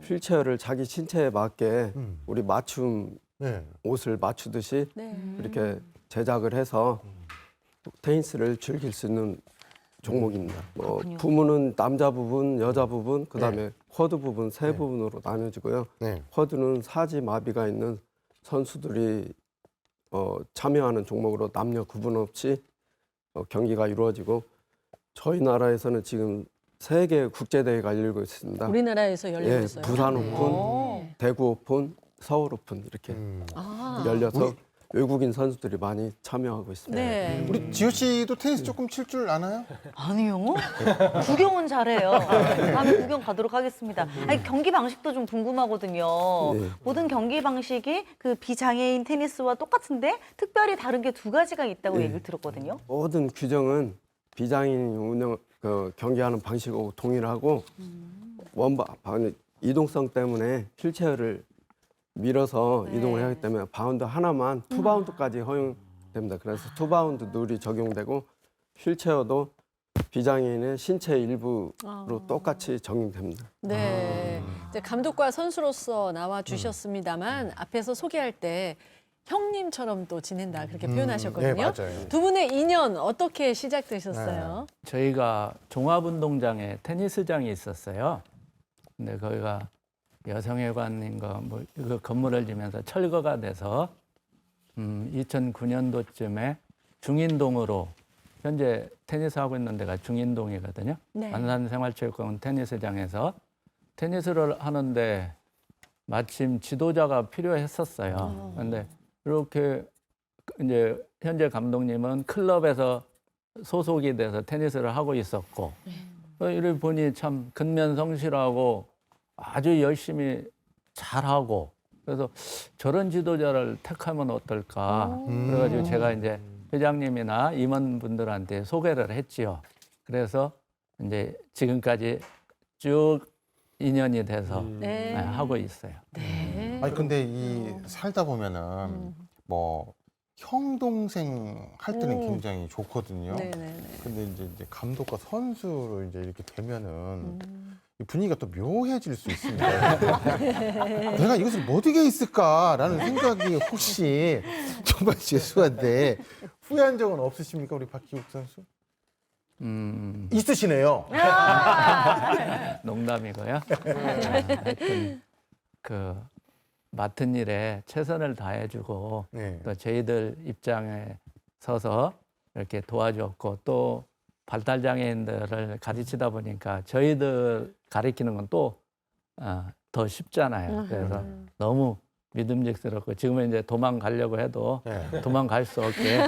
휠체어를 자기 신체에 맞게 우리 맞춤 네. 옷을 맞추듯이 네. 이렇게 제작을 해서 테니스를 즐길 수 있는 종목입니다. 부문은 남자 부분, 여자 부분, 그다음에 쿼드 부분 세 부분으로 나뉘어지고요. 네. 쿼드는 사지 마비가 있는 선수들이 참여하는 종목으로 남녀 구분 없이 경기가 이루어지고, 저희 나라에서는 지금 3개 국제 대회가 열리고 있습니다. 우리나라에서 열리고 예, 있어요. 부산 오픈, 오. 대구 오픈, 서울 오픈 이렇게 아. 열려서 외국인 선수들이 많이 참여하고 있습니다. 네. 우리 지효 씨도 테니스 조금 칠 줄 아나요? 아니요. 구경은 잘해요. 다음에 구경 가도록 하겠습니다. 아니, 경기 방식도 좀 궁금하거든요. 네. 모든 경기 방식이 그 비장애인 테니스와 똑같은데 특별히 다른 게 2가지가 있다고 얘기를 들었거든요. 모든 규정은 비장애인 경기하는 방식하고 동일하고 이동성 때문에 휠체어를 밀어서 이동을 하기 때문에 바운드 하나만 2바운드까지 허용됩니다. 그래서 2바운드 룰이 적용되고 휠체어도 비장애인의 신체 일부로 똑같이 적용됩니다. 네. 이제 감독과 선수로서 나와 주셨습니다만 앞에서 소개할 때 형님처럼 또 지낸다 그렇게 표현하셨거든요. 네, 맞아요. 두 분의 인연 어떻게 시작되셨어요? 저희가 종합운동장에 테니스장이 있었어요. 근데 거기가 여성회관인가 뭐 그 건물을 지면서 철거가 돼서 2009년도쯤에 중인동으로, 현재 테니스 하고 있는 데가 중인동이거든요. 네. 안산생활체육관 테니스장에서 테니스를 하는데 마침 지도자가 필요했었어요. 그런데 이렇게 이제 현재 감독님은 클럽에서 소속이 돼서 테니스를 하고 있었고, 이를 보니 참 근면성실하고 아주 열심히 잘하고, 그래서 저런 지도자를 택하면 어떨까. 그래가지고 제가 이제 회장님이나 임원분들한테 소개를 했지요. 그래서 이제 지금까지 쭉 인연이 돼서 네. 하고 있어요. 네. 아니 근데 이 살다 보면은 뭐 형 동생 할 때는 굉장히 좋거든요. 네네네. 근데 이제 감독과 선수로 이제 이렇게 되면은 이 분위기가 또 묘해질 수 있습니다. 내가 이것을 뭐 어떻게 있을까라는 생각이 혹시 정말 죄송한데 후회한 적은 없으십니까, 우리 박희국 선수? 있으시네요. 농담이고요. 하여튼 그 맡은 일에 최선을 다해주고 네. 또 저희들 입장에 서서 이렇게 도와줬고, 또 발달장애인들을 가르치다 보니까 저희들 가르치는 건 또 더 쉽잖아요. 그래서 너무 믿음직스럽고, 지금은 이제 도망가려고 해도 도망갈 수 없게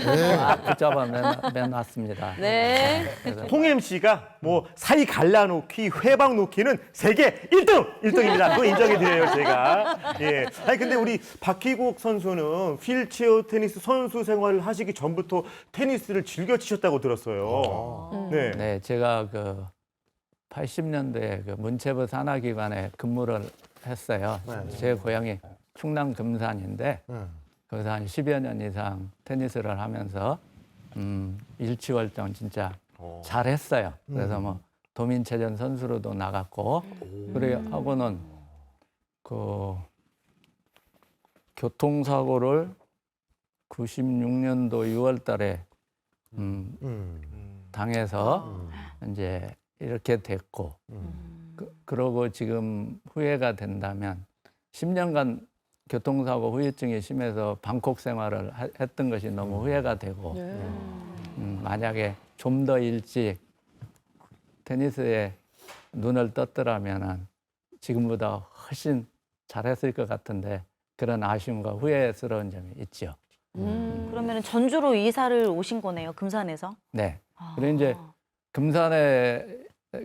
붙잡아 매놨습니다. 네. 그래서 통 MC가 뭐 사이 갈라놓기, 회방 놓기는 세계 1등입니다. 그거 인정해 드려요, 제가. 예. 아니 근데 우리 박희국 선수는 휠체어 테니스 선수 생활을 하시기 전부터 테니스를 즐겨 치셨다고 들었어요. 네. 네, 제가 그 80년대에 그 문체부 산하기관에 근무를 했어요. 제 고향이 충남 금산인데 거기서 한 10여 년 이상 테니스를 하면서 일취월장 진짜 잘했어요. 그래서 뭐 도민체전 선수로도 나갔고, 그래 하고는 그 교통사고를 96년도 6월달에 당해서 이제 이렇게 됐고, 그러고 지금 후회가 된다면 10년간 교통사고 후유증이 심해서 방콕 생활을 했던 것이 너무 후회가 되고, 만약에 좀 더 일찍 테니스에 눈을 떴더라면 지금보다 훨씬 잘했을 것 같은데 그런 아쉬움과 후회스러운 점이 있죠. 그러면 전주로 이사를 오신 거네요, 금산에서. 네. 아. 그리고 이제 금산에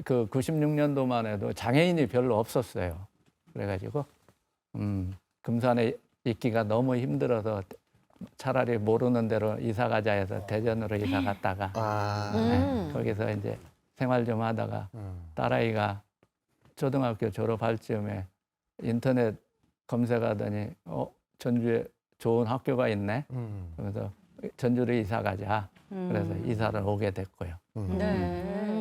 그 96년도만 해도 장애인이 별로 없었어요. 그래가지고 금산에 있기가 너무 힘들어서 차라리 모르는 대로 이사 가자 해서 대전으로 이사 갔다가 네, 거기서 이제 생활 좀 하다가 딸아이가 초등학교 졸업할 즈음에 인터넷 검색하더니 전주에 좋은 학교가 있네. 그래서 전주로 이사 가자. 그래서 이사를 오게 됐고요.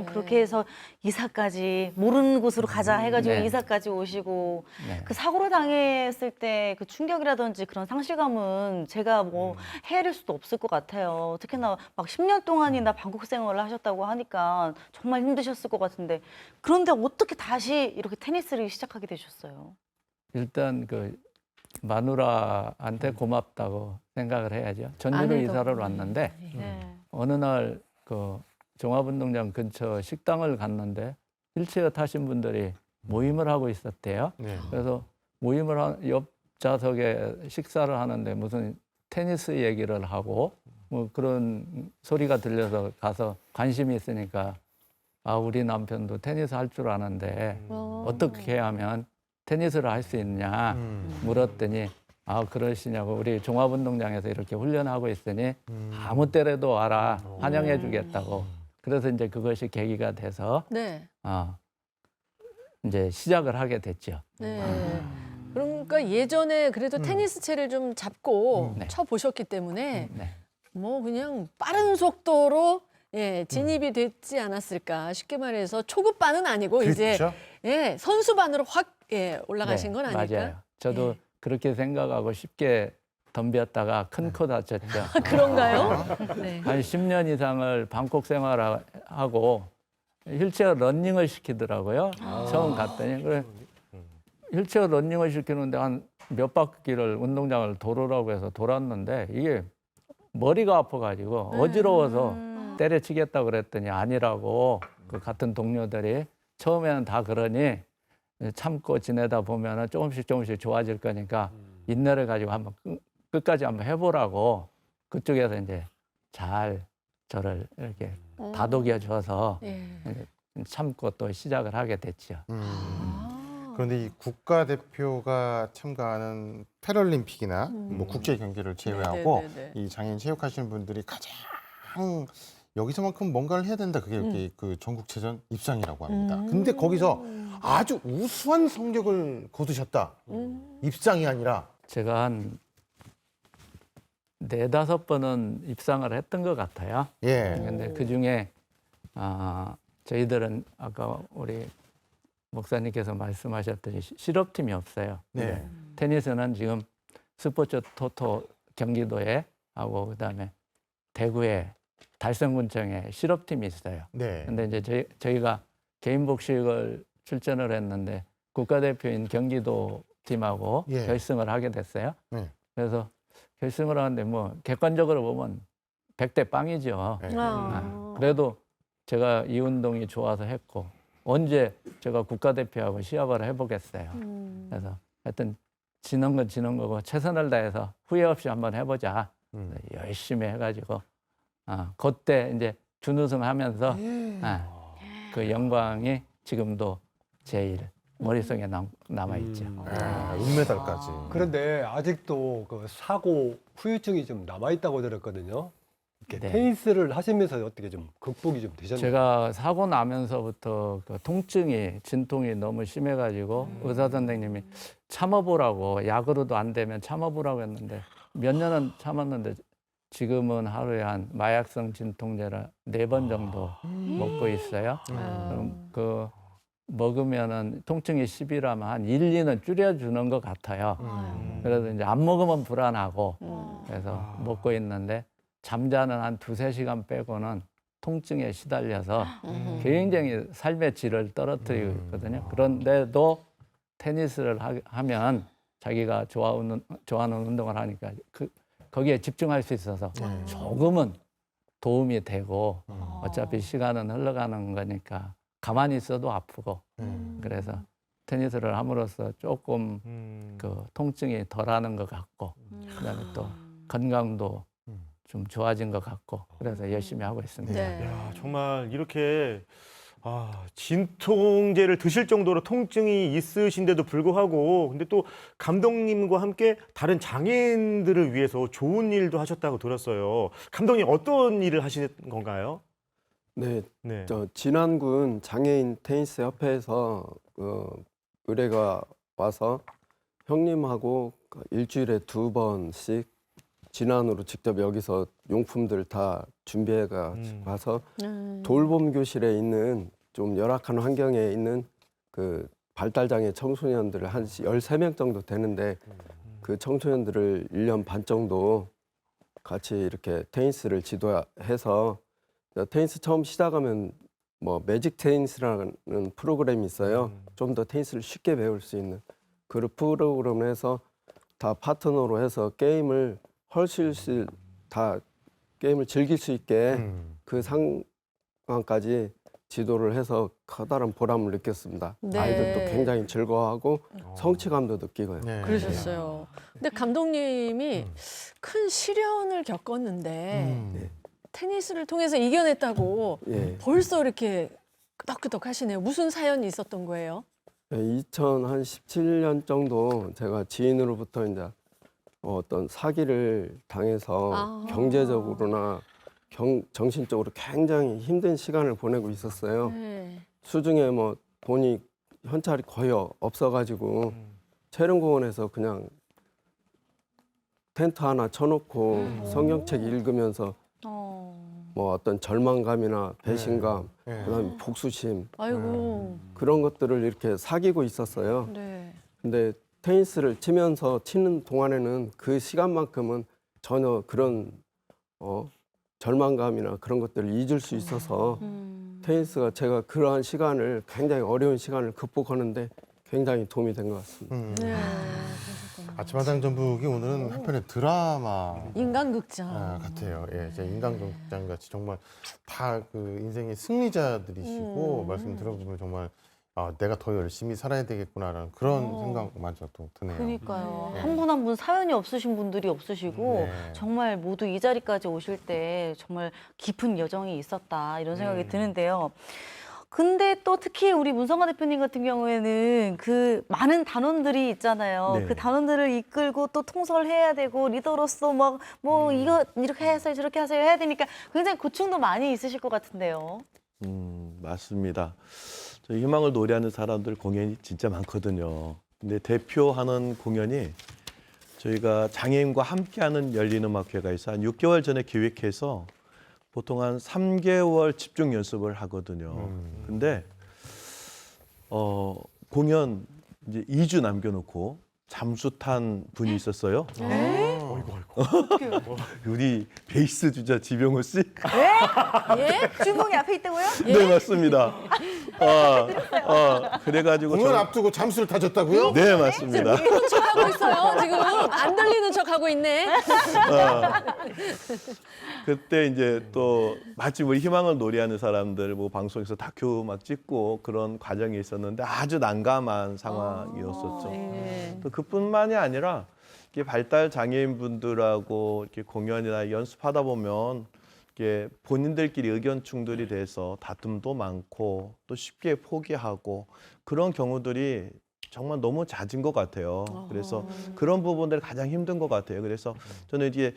그렇게 해서 이사까지 모르는 곳으로 가자 해가지고 네. 이사까지 오시고 네. 그 사고를 당했을 때 그 충격이라든지 그런 상실감은 제가 뭐 헤아릴 수도 없을 것 같아요. 특히나 막 10년 동안이나 방콕 생활을 하셨다고 하니까 정말 힘드셨을 것 같은데 그런데 어떻게 다시 이렇게 테니스를 시작하게 되셨어요? 일단 그 마누라한테 고맙다고 생각을 해야죠. 전주로 아내도. 이사를 왔는데 네. 어느 날 그 종합운동장 근처 식당을 갔는데 휠체어 타신 분들이 모임을 하고 있었대요. 네. 그래서 모임을 옆 좌석에 식사를 하는데 무슨 테니스 얘기를 하고 뭐 그런 소리가 들려서 가서 관심이 있으니까 아 우리 남편도 테니스 할 줄 아는데 어떻게 하면 테니스를 할 수 있냐 물었더니 아 그러시냐고 우리 종합운동장에서 이렇게 훈련하고 있으니 아무 때라도 와라 환영해 주겠다고 그래서 이제 그것이 계기가 돼서 네. 이제 시작을 하게 됐죠. 네. 그러니까 예전에 그래도 테니스 채를 좀 잡고 네. 쳐 보셨기 때문에 네. 뭐 그냥 빠른 속도로 예, 진입이 됐지 않았을까. 쉽게 말해서 초급반은 아니고 이제 그렇죠. 예, 선수반으로 확 예, 올라가신 네, 건 아닐까요? 맞아요. 저도 예. 그렇게 생각하고 쉽게 덤볐다가 큰 코 다쳤죠. 그런가요? 네. 한 10년 이상을 방콕 생활하고 휠체어 러닝을 시키더라고요. 처음 갔더니 그래 휠체어 러닝을 시키는데 한 몇 바퀴를 운동장을 돌으라고 해서 돌았는데 이게 머리가 아파가지고 어지러워서 때려치겠다고 그랬더니 아니라고 그 같은 동료들이 처음에는 다 그러니 참고 지내다 보면은 조금씩 좋아질 거니까 인내를 가지고 한번 끝까지 한번 해보라고 그쪽에서 이제 잘 저를 이렇게 다독여줘서 예. 참고 또 시작을 하게 됐죠. 그런데 이 국가대표가 참가하는 패럴림픽이나 뭐 국제 경기를 제외하고 네네네네. 이 장애인 체육하시는 분들이 가장 여기서만큼 뭔가를 해야 된다. 그게 이렇게 그 전국체전 입상이라고 합니다. 근데 거기서 아주 우수한 성적을 거두셨다. 입상이 아니라. 제가 한 4-5번은 입상을 했던 것 같아요. 예. 근데 그 중에 저희들은 아까 우리 목사님께서 말씀하셨듯이 실업팀이 없어요. 네. 테니스는 지금 스포츠 토토 경기도에 하고 그다음에 대구에 달성군청에 실업팀이 있어요. 네. 근데 이제 저희가 개인 복식을 출전을 했는데 국가대표인 경기도 팀하고 예. 결승을 하게 됐어요. 네. 그래서 결승을 하는데 뭐 객관적으로 보면 100대 빵이죠. 네. 그래도 제가 이 운동이 좋아서 했고 언제 제가 국가대표하고 시합을 해보겠어요. 그래서 하여튼 지는 건 지는 거고 최선을 다해서 후회 없이 한번 해보자. 열심히 해가지고 그때 이제 준우승하면서 그 영광이 지금도 제일 머릿속에 남아있죠. 은메달까지. 그런데 아직도 그 사고 후유증이 좀 남아있다고 들었거든요. 이렇게 네. 테니스를 하시면서 어떻게 좀 극복이 좀 되셨나요? 제가 사고 나면서부터 그 통증이 진통이 너무 심해가지고 의사 선생님이 참아보라고 약으로도 안 되면 참아보라고 했는데 몇 년은 참았는데 지금은 하루에 한 마약성 진통제를 4번 정도 먹고 있어요. 그럼 그 먹으면은 통증이 10이라면 한 1, 2는 줄여주는 것 같아요. 그래서 이제 안 먹으면 불안하고 그래서 먹고 있는데 잠자는 한 2-3시간 빼고는 통증에 시달려서 굉장히 삶의 질을 떨어뜨리고 있거든요. 그런데도 테니스를 하면 자기가 좋아하는 운동을 하니까 거기에 집중할 수 있어서 조금은 도움이 되고 어차피 시간은 흘러가는 거니까 가만히 있어도 아프고 그래서 테니스를 함으로써 조금 그 통증이 덜하는 것 같고 그다음에 또 건강도 좀 좋아진 것 같고 그래서 열심히 하고 있습니다. 네. 야, 정말 이렇게 진통제를 드실 정도로 통증이 있으신데도 불구하고 근데 또 감독님과 함께 다른 장애인들을 위해서 좋은 일도 하셨다고 들었어요. 감독님 어떤 일을 하시는 건가요? 네, 네. 저 진안군 장애인 테니스 협회에서 의뢰가 와서 형님하고 일주일에 2번씩 진안으로 직접 여기서 용품들 다 준비해가 와서 돌봄 교실에 있는 좀 열악한 환경에 있는 그 발달장애 청소년들 한 13명 정도 되는데 그 청소년들을 1년 반 정도 같이 이렇게 테니스를 지도해서 테니스 처음 시작하면 뭐 매직 테니스라는 프로그램이 있어요. 좀 더 테니스를 쉽게 배울 수 있는 그 프로그램을 해서 다 파트너로 해서 게임을 훨씬 다 게임을 즐길 수 있게 그 상황까지 지도를 해서 커다란 보람을 느꼈습니다. 네. 아이들도 굉장히 즐거워하고 성취감도 느끼고요. 네. 그러셨어요. 근데 감독님이 큰 시련을 겪었는데 테니스를 통해서 이겨냈다고 예. 벌써 이렇게 끄덕끄덕 하시네요. 무슨 사연이 있었던 거예요? 2017년 정도 제가 지인으로부터 이제 어떤 사기를 당해서 경제적으로나 정신적으로 굉장히 힘든 시간을 보내고 있었어요. 네. 수중에 뭐 돈이 현찰이 거의 없어가지고 채령공원에서 그냥 텐트 하나 쳐놓고 성경책 읽으면서 뭐 어떤 절망감이나 배신감, 그다음에 복수심 아이고. 그런 것들을 이렇게 사귀고 있었어요. 네. 근데 테니스를 치면서 치는 동안에는 그 시간만큼은 전혀 그런 절망감이나 그런 것들을 잊을 수 있어서 테니스가 제가 그러한 시간을 굉장히 어려운 시간을 극복하는데 굉장히 도움이 된 것 같습니다. 네. 아침마당 전북이 오늘은 한편의 드라마 인간극장. 같아요. 예, 진짜 인간극장 같이 정말 다 그 인생의 승리자들이시고 말씀 들어보면 정말 내가 더 열심히 살아야 되겠구나라는 그런 생각마저 또 드네요. 그러니까요. 네. 한 분 한 분 사연이 없으신 분들이 없으시고 네. 정말 모두 이 자리까지 오실 때 정말 깊은 여정이 있었다 이런 생각이 드는데요. 근데 또 특히 우리 문성관 대표님 같은 경우에는 그 많은 단원들이 있잖아요. 네. 그 단원들을 이끌고 또 통솔해야 되고 리더로서 막 뭐 이거 이렇게 하세요 저렇게 하세요 해야 되니까 굉장히 고충도 많이 있으실 것 같은데요. 맞습니다. 저희 희망을 노래하는 사람들 공연이 진짜 많거든요. 근데 대표하는 공연이 저희가 장애인과 함께하는 열린음악회가 있어 한 6개월 전에 기획해서 보통 한 3개월 집중 연습을 하거든요. 근데 공연 이제 2주 남겨놓고 잠수 탄 분이 있었어요. 우리 베이스 주자 지병호 씨. 예? 주인공이 앞에 있다고요? 네 맞습니다. 그래가지고 공연 앞두고 잠수를 타셨다고요? 네 맞습니다. 모르는 척 하고 있어요. 지금 안 들리는 척 하고 있네. 그때 이제 또 마침 우리 희망을 노래하는 사람들 뭐 방송에서 다큐 막 찍고 그런 과정이 있었는데 아주 난감한 상황이었었죠. 네. 또 그뿐만이 아니라 이렇게 발달 장애인 분들하고 이렇게 공연이나 연습하다 보면 이게 본인들끼리 의견 충돌이 돼서 다툼도 많고 또 쉽게 포기하고 그런 경우들이 정말 너무 잦은 것 같아요. 그래서 그런 부분들이 가장 힘든 것 같아요. 그래서 저는 이제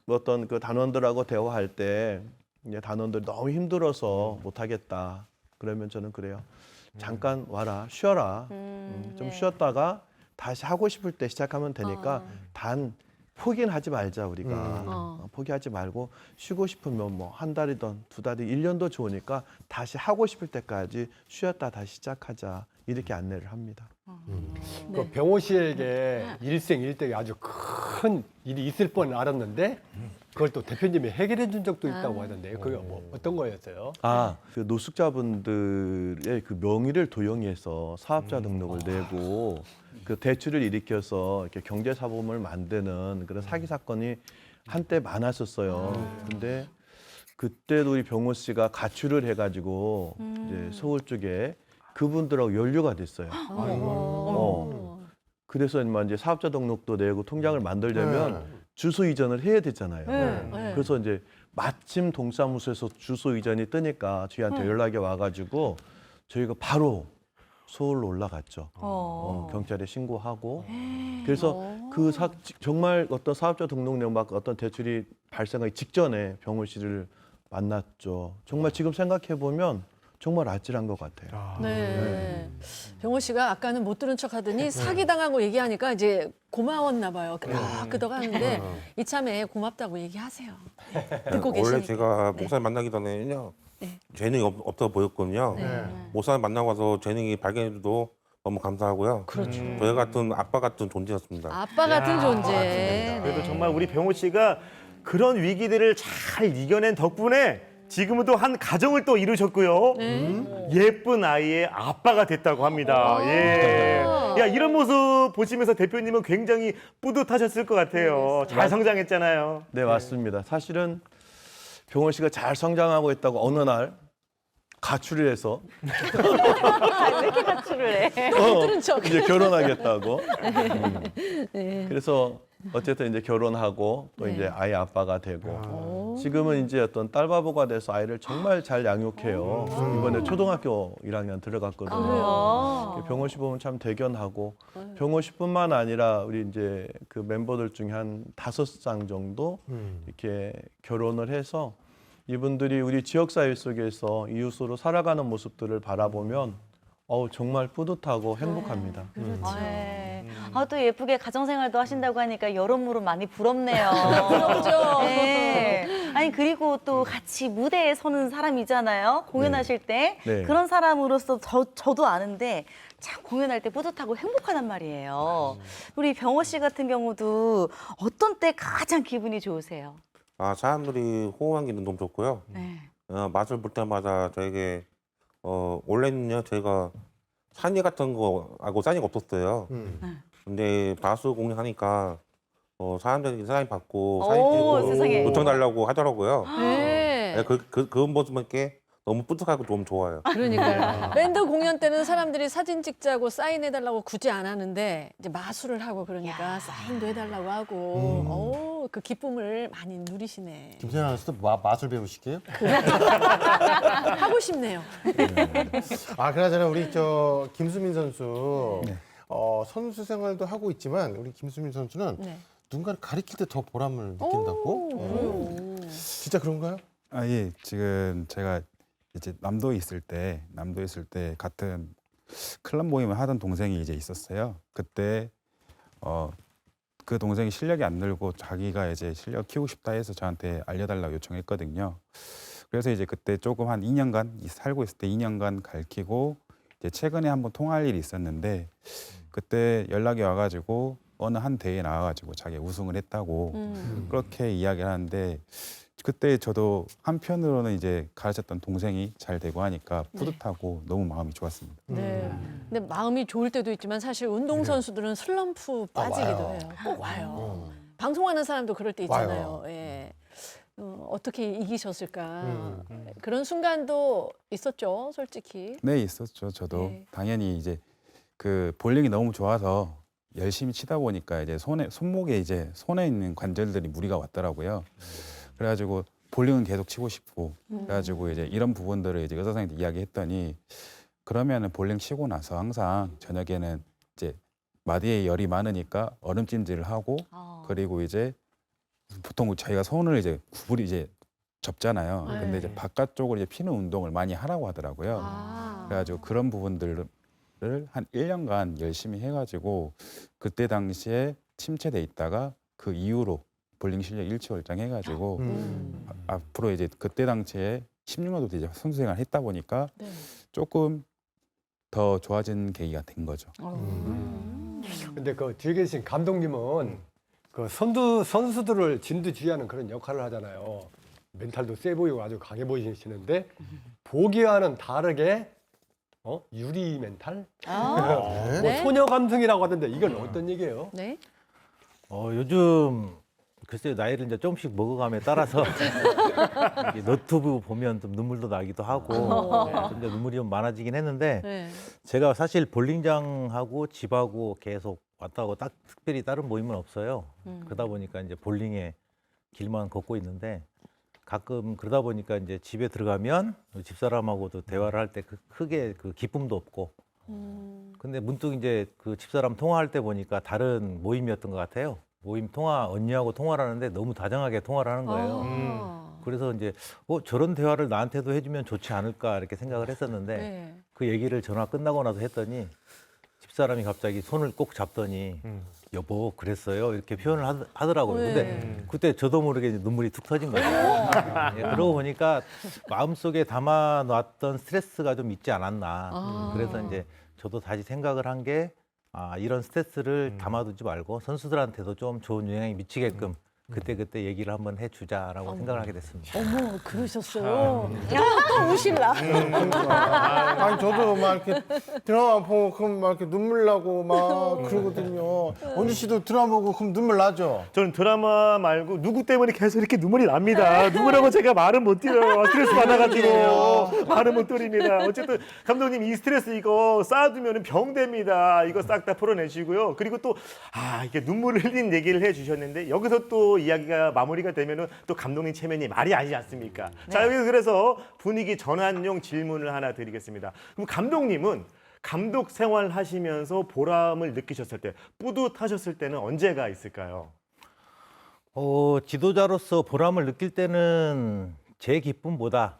어떤 그 단원들하고 대화할 때 이제 단원들이 너무 힘들어서 못하겠다. 그러면 저는 그래요. 잠깐 와라, 쉬어라. 좀 쉬었다가 다시 하고 싶을 때 시작하면 되니까 단 포기는 하지 말자 우리가. 포기하지 말고 쉬고 싶으면 뭐 한 달이든 2달이든 1년도 좋으니까 다시 하고 싶을 때까지 쉬었다 다시 시작하자. 이렇게 안내를 합니다. 그 병호 씨에게 일생일대에 아주 큰 일이 있을 뻔 알았는데 그걸 또 대표님이 해결해 준 적도 있다고 하던데 그게 뭐 어떤 거였어요? 그 노숙자분들의 그 명의를 도용해서 사업자 등록을 내고 그 대출을 일으켜서 이렇게 경제사범을 만드는 그런 사기 사건이 한때 많았었어요. 근데 그때도 우리 병호 씨가 가출을 해가지고 이제 서울 쪽에 그분들하고 연루가 됐어요. 그래서 이제 사업자 등록도 내고 통장을 만들려면 주소 이전을 해야 되잖아요. 네. 그래서 이제 마침 동사무소에서 주소 이전이 뜨니까 저희한테 연락이 와가지고 저희가 바로 서울로 올라갔죠. 경찰에 신고하고. 그래서 정말 어떤 사업자 등록령 막 어떤 대출이 발생하기 직전에 병호 씨를 만났죠. 정말 지금 생각해 보면 정말 아찔한 것 같아요. 네. 병호 씨가 아까는 못 들은 척 하더니 사기당하고 얘기하니까 이제 고마웠나 봐요. 끄덕끄덕 하는데 이참에 고맙다고 얘기하세요. 듣고 계시니까. 원래 제가 목사님 만나기 전에는요. 재능이 없어 보였거든요. 목사님 만나고 와서 재능이 발견해도 너무 감사하고요. 그렇죠. 저희 같은 아빠 같은 존재였습니다. 아빠 같은 존재. 그래도 네. 정말 우리 병호 씨가 그런 위기들을 잘 이겨낸 덕분에 지금은 또 한 가정을 또 이루셨고요. 예쁜 아이의 아빠가 됐다고 합니다. 예. 야, 이런 모습 보시면서 대표님은 굉장히 뿌듯하셨을 것 같아요. 잘 성장했잖아요. 네, 맞습니다. 사실은 병호 씨가 잘 성장하고 있다고 어느 날 가출을 해서 왜 이렇게 가출을 해? 들은 척. 이제 결혼하겠다고. 그래서 어쨌든 이제 결혼하고 또 이제 아이 아빠가 되고 지금은 이제 어떤 딸바보가 돼서 아이를 정말 잘 양육해요. 이번에 초등학교 1학년 들어갔거든요. 병호 씨 보면 참 대견하고 병호 씨뿐만 아니라 우리 이제 그 멤버들 중에 한 5쌍 정도 이렇게 결혼을 해서 이분들이 우리 지역사회 속에서 이웃으로 살아가는 모습들을 바라보면 정말 뿌듯하고 행복합니다. 네. 또 예쁘게 가정생활도 하신다고 하니까 여러모로 많이 부럽네요. 부럽죠. 네. 아니 그리고 또 같이 무대에 서는 사람이잖아요. 공연하실 때 네. 그런 사람으로서 저도 아는데 참 공연할 때 뿌듯하고 행복하단 말이에요. 우리 병호 씨 같은 경우도 어떤 때 가장 기분이 좋으세요? 사람들이 호응한 게 너무 좋고요. 네. 맛을 볼 때마다 저에게 원래는요 저희가 산이 같은 거하고 산이가 없었어요. 근데 바수 공연하니까 사람들이 사인 받고 사진 오, 세상에. 찍고 요청 달라고 하더라고요. 네. 그 모습밖에 너무 뿌듯하고 너무 좋아요. 그러니까요. 밴드 공연 때는 사람들이 사진 찍자고 사인해달라고 굳이 안 하는데 이제 마술을 하고 그러니까 사인도 해달라고 하고 그 기쁨을 많이 누리시네. 김선아 아나운서도 맛을 배우실게요? 하고 싶네요. 그나저나 우리 김수민 선수 선수 생활도 하고 있지만 우리 김수민 선수는 네. 누군가를 가리킬 때 더 보람을 느낀다고? 진짜 그런가요? 예. 지금 제가 이제 남도에 있을 때 같은 클럽 모임을 하던 동생이 이제 있었어요. 그때 그 동생이 실력이 안 늘고 자기가 이제 실력 키우고 싶다 해서 저한테 알려달라고 요청했거든요. 그래서 이제 그때 조금 한 2년간 살고 있을 때 2년간 가르치고 이제 최근에 한번 통화할 일이 있었는데 그때 연락이 와가지고 어느 한 대회에 나와가지고 자기 우승을 했다고 그렇게 이야기를 하는데 그때 저도 한편으로는 이제 가르쳤던 동생이 잘 되고 하니까 뿌듯하고 너무 마음이 좋았습니다. 네. 근데 마음이 좋을 때도 있지만 사실 운동 선수들은 슬럼프 빠지기도 와요. 해요. 꼭 와요. 방송하는 사람도 그럴 때 있잖아요. 예. 어떻게 이기셨을까? 그런 순간도 있었죠, 솔직히. 네, 있었죠. 저도 네. 당연히 이제 그 볼링이 너무 좋아서 열심히 치다 보니까 이제 손목에 이제 손에 있는 관절들이 무리가 왔더라고요. 그래가지고 볼링은 계속 치고 싶고 그래가지고 이제 이런 부분들을 이제 의사 선생님한테 이야기했더니 그러면은 볼링 치고 나서 항상 저녁에는 이제 마디에 열이 많으니까 얼음찜질을 하고 그리고 이제 보통 저희가 손을 이제 구부리 이제 접잖아요. 네. 근데 이제 바깥쪽으로 이제 피는 운동을 많이 하라고 하더라고요. 그래가지고 그런 부분들을 한 1년간 열심히 해가지고 그때 당시에 침체돼 있다가 그 이후로 볼링 실력 일취월장해가지고 앞으로 이제 그때 당시에 16년도 이제 선수 생활 했다 보니까 네. 조금 더 좋아진 계기가 된 거죠. 근데 그 뒤에 계신 감독님은 그 선수들을 진두지휘하는 그런 역할을 하잖아요. 멘탈도 세 보이고 아주 강해 보이시는데 보기와는 다르게 유리 멘탈? 네. 소녀 감성이라고 하던데 이건 어떤 얘기예요? 네. 요즘 글쎄요 나이를 이제 조금씩 먹어감에 따라서 이게 너튜브 보면 좀 눈물도 나기도 하고 좀 이제 눈물이 좀 많아지긴 했는데 네. 제가 사실 볼링장하고 집하고 계속 왔다고 딱 특별히 다른 모임은 없어요. 그러다 보니까 이제 볼링에 길만 걷고 있는데 가끔 그러다 보니까 이제 집에 들어가면 집사람하고도 대화를 할 때 크게 그 기쁨도 없고. 근데 문득 이제 그 집사람 통화할 때 보니까 다른 모임이었던 것 같아요. 모임 언니하고 통화를 하는데 너무 다정하게 통화를 하는 거예요. 그래서 이제 저런 대화를 나한테도 해주면 좋지 않을까 이렇게 생각을 했었는데 네. 그 얘기를 전화 끝나고 나서 했더니 집사람이 갑자기 손을 꼭 잡더니 여보 그랬어요 이렇게 표현을 하더라고요. 근데 그때 저도 모르게 이제 눈물이 툭 터진 거예요. 예, 그러고 보니까 마음속에 담아놨던 스트레스가 좀 있지 않았나. 그래서 이제 저도 다시 생각을 한 게 이런 스트레스를 담아두지 말고 선수들한테도 좀 좋은 영향이 미치게끔 그때 얘기를 한번 해주자라고 생각을 하게 됐습니다. 어머, 그러셨어요. 또 우실라. 아니 저도 막 이렇게 드라마 보고 그럼 막 이렇게 눈물 나고 막 그러거든요. 원주 씨도 드라마 보고 그럼 눈물 나죠? 저는 드라마 말고 누구 때문에 계속 이렇게 눈물이 납니다. 누구라고 제가 말은 못 드려요. 스트레스 받아가지고 말은 못 드립니다. 어쨌든 감독님 이 스트레스 이거 쌓아두면 병 됩니다. 이거 싹 다 풀어내시고요. 그리고 또 이게 눈물을 흘린 얘기를 해주셨는데 여기서 또 이야기가 마무리가 되면은 또 감독님 체면이 말이 아니지 않습니까? 자, 여기서 그래서 분위기 전환용 질문을 하나 드리겠습니다. 그럼 감독님은 감독 생활 하시면서 보람을 느끼셨을 때, 뿌듯하셨을 때는 언제가 있을까요? 지도자로서 보람을 느낄 때는 제 기쁨보다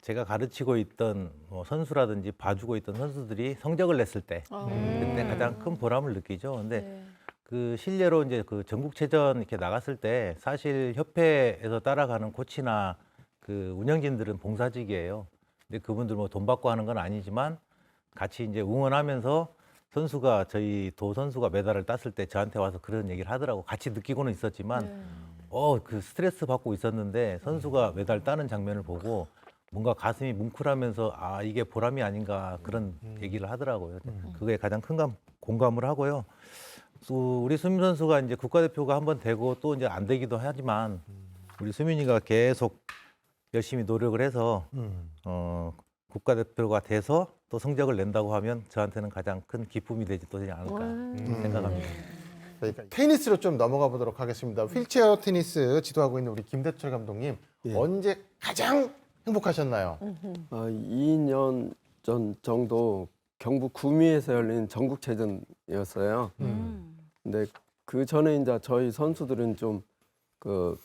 제가 가르치고 있던 선수라든지 봐주고 있던 선수들이 성적을 냈을 때 그때 가장 큰 보람을 느끼죠. 근데 그 실례로 이제 그 전국체전 이렇게 나갔을 때 사실 협회에서 따라가는 코치나 그 운영진들은 봉사직이에요. 근데 그분들 뭐 돈 받고 하는 건 아니지만 같이 이제 응원하면서 저희 도 선수가 메달을 땄을 때 저한테 와서 그런 얘기를 하더라고. 같이 느끼고는 있었지만 그 스트레스 받고 있었는데 선수가 메달 따는 장면을 보고 뭔가 가슴이 뭉클하면서 이게 보람이 아닌가 그런 얘기를 하더라고요. 그게 가장 큰 공감을 하고요. 또 우리 수민 선수가 이제 국가대표가 한번 되고 또 이제 안 되기도 하지만 우리 수민이가 계속 열심히 노력을 해서 국가대표가 돼서 또 성적을 낸다고 하면 저한테는 가장 큰 기쁨이 되지 않을까 생각합니다. 테니스로 좀 넘어가 보도록 하겠습니다. 휠체어 테니스 지도하고 있는 우리 김대철 감독님 언제 가장 행복하셨나요? 2년 전 정도 경북 구미에서 열린 전국체전이었어요. 근데 그 전에 이제 저희 선수들은 좀 그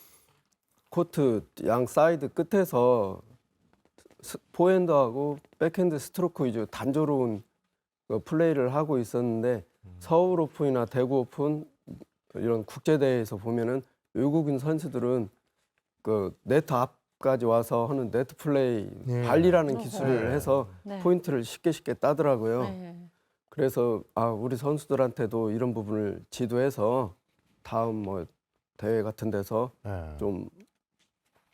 코트 양 사이드 끝에서 포핸드하고 백핸드 스트로크 위주 단조로운 플레이를 하고 있었는데 서울 오픈이나 대구 오픈 이런 국제 대회에서 보면은 외국인 선수들은 그 네트 앞까지 와서 하는 네트 플레이 발리라는 기술을 해서 포인트를 쉽게 따더라고요. 그래서 우리 선수들한테도 이런 부분을 지도해서 다음 뭐 대회 같은 데서 좀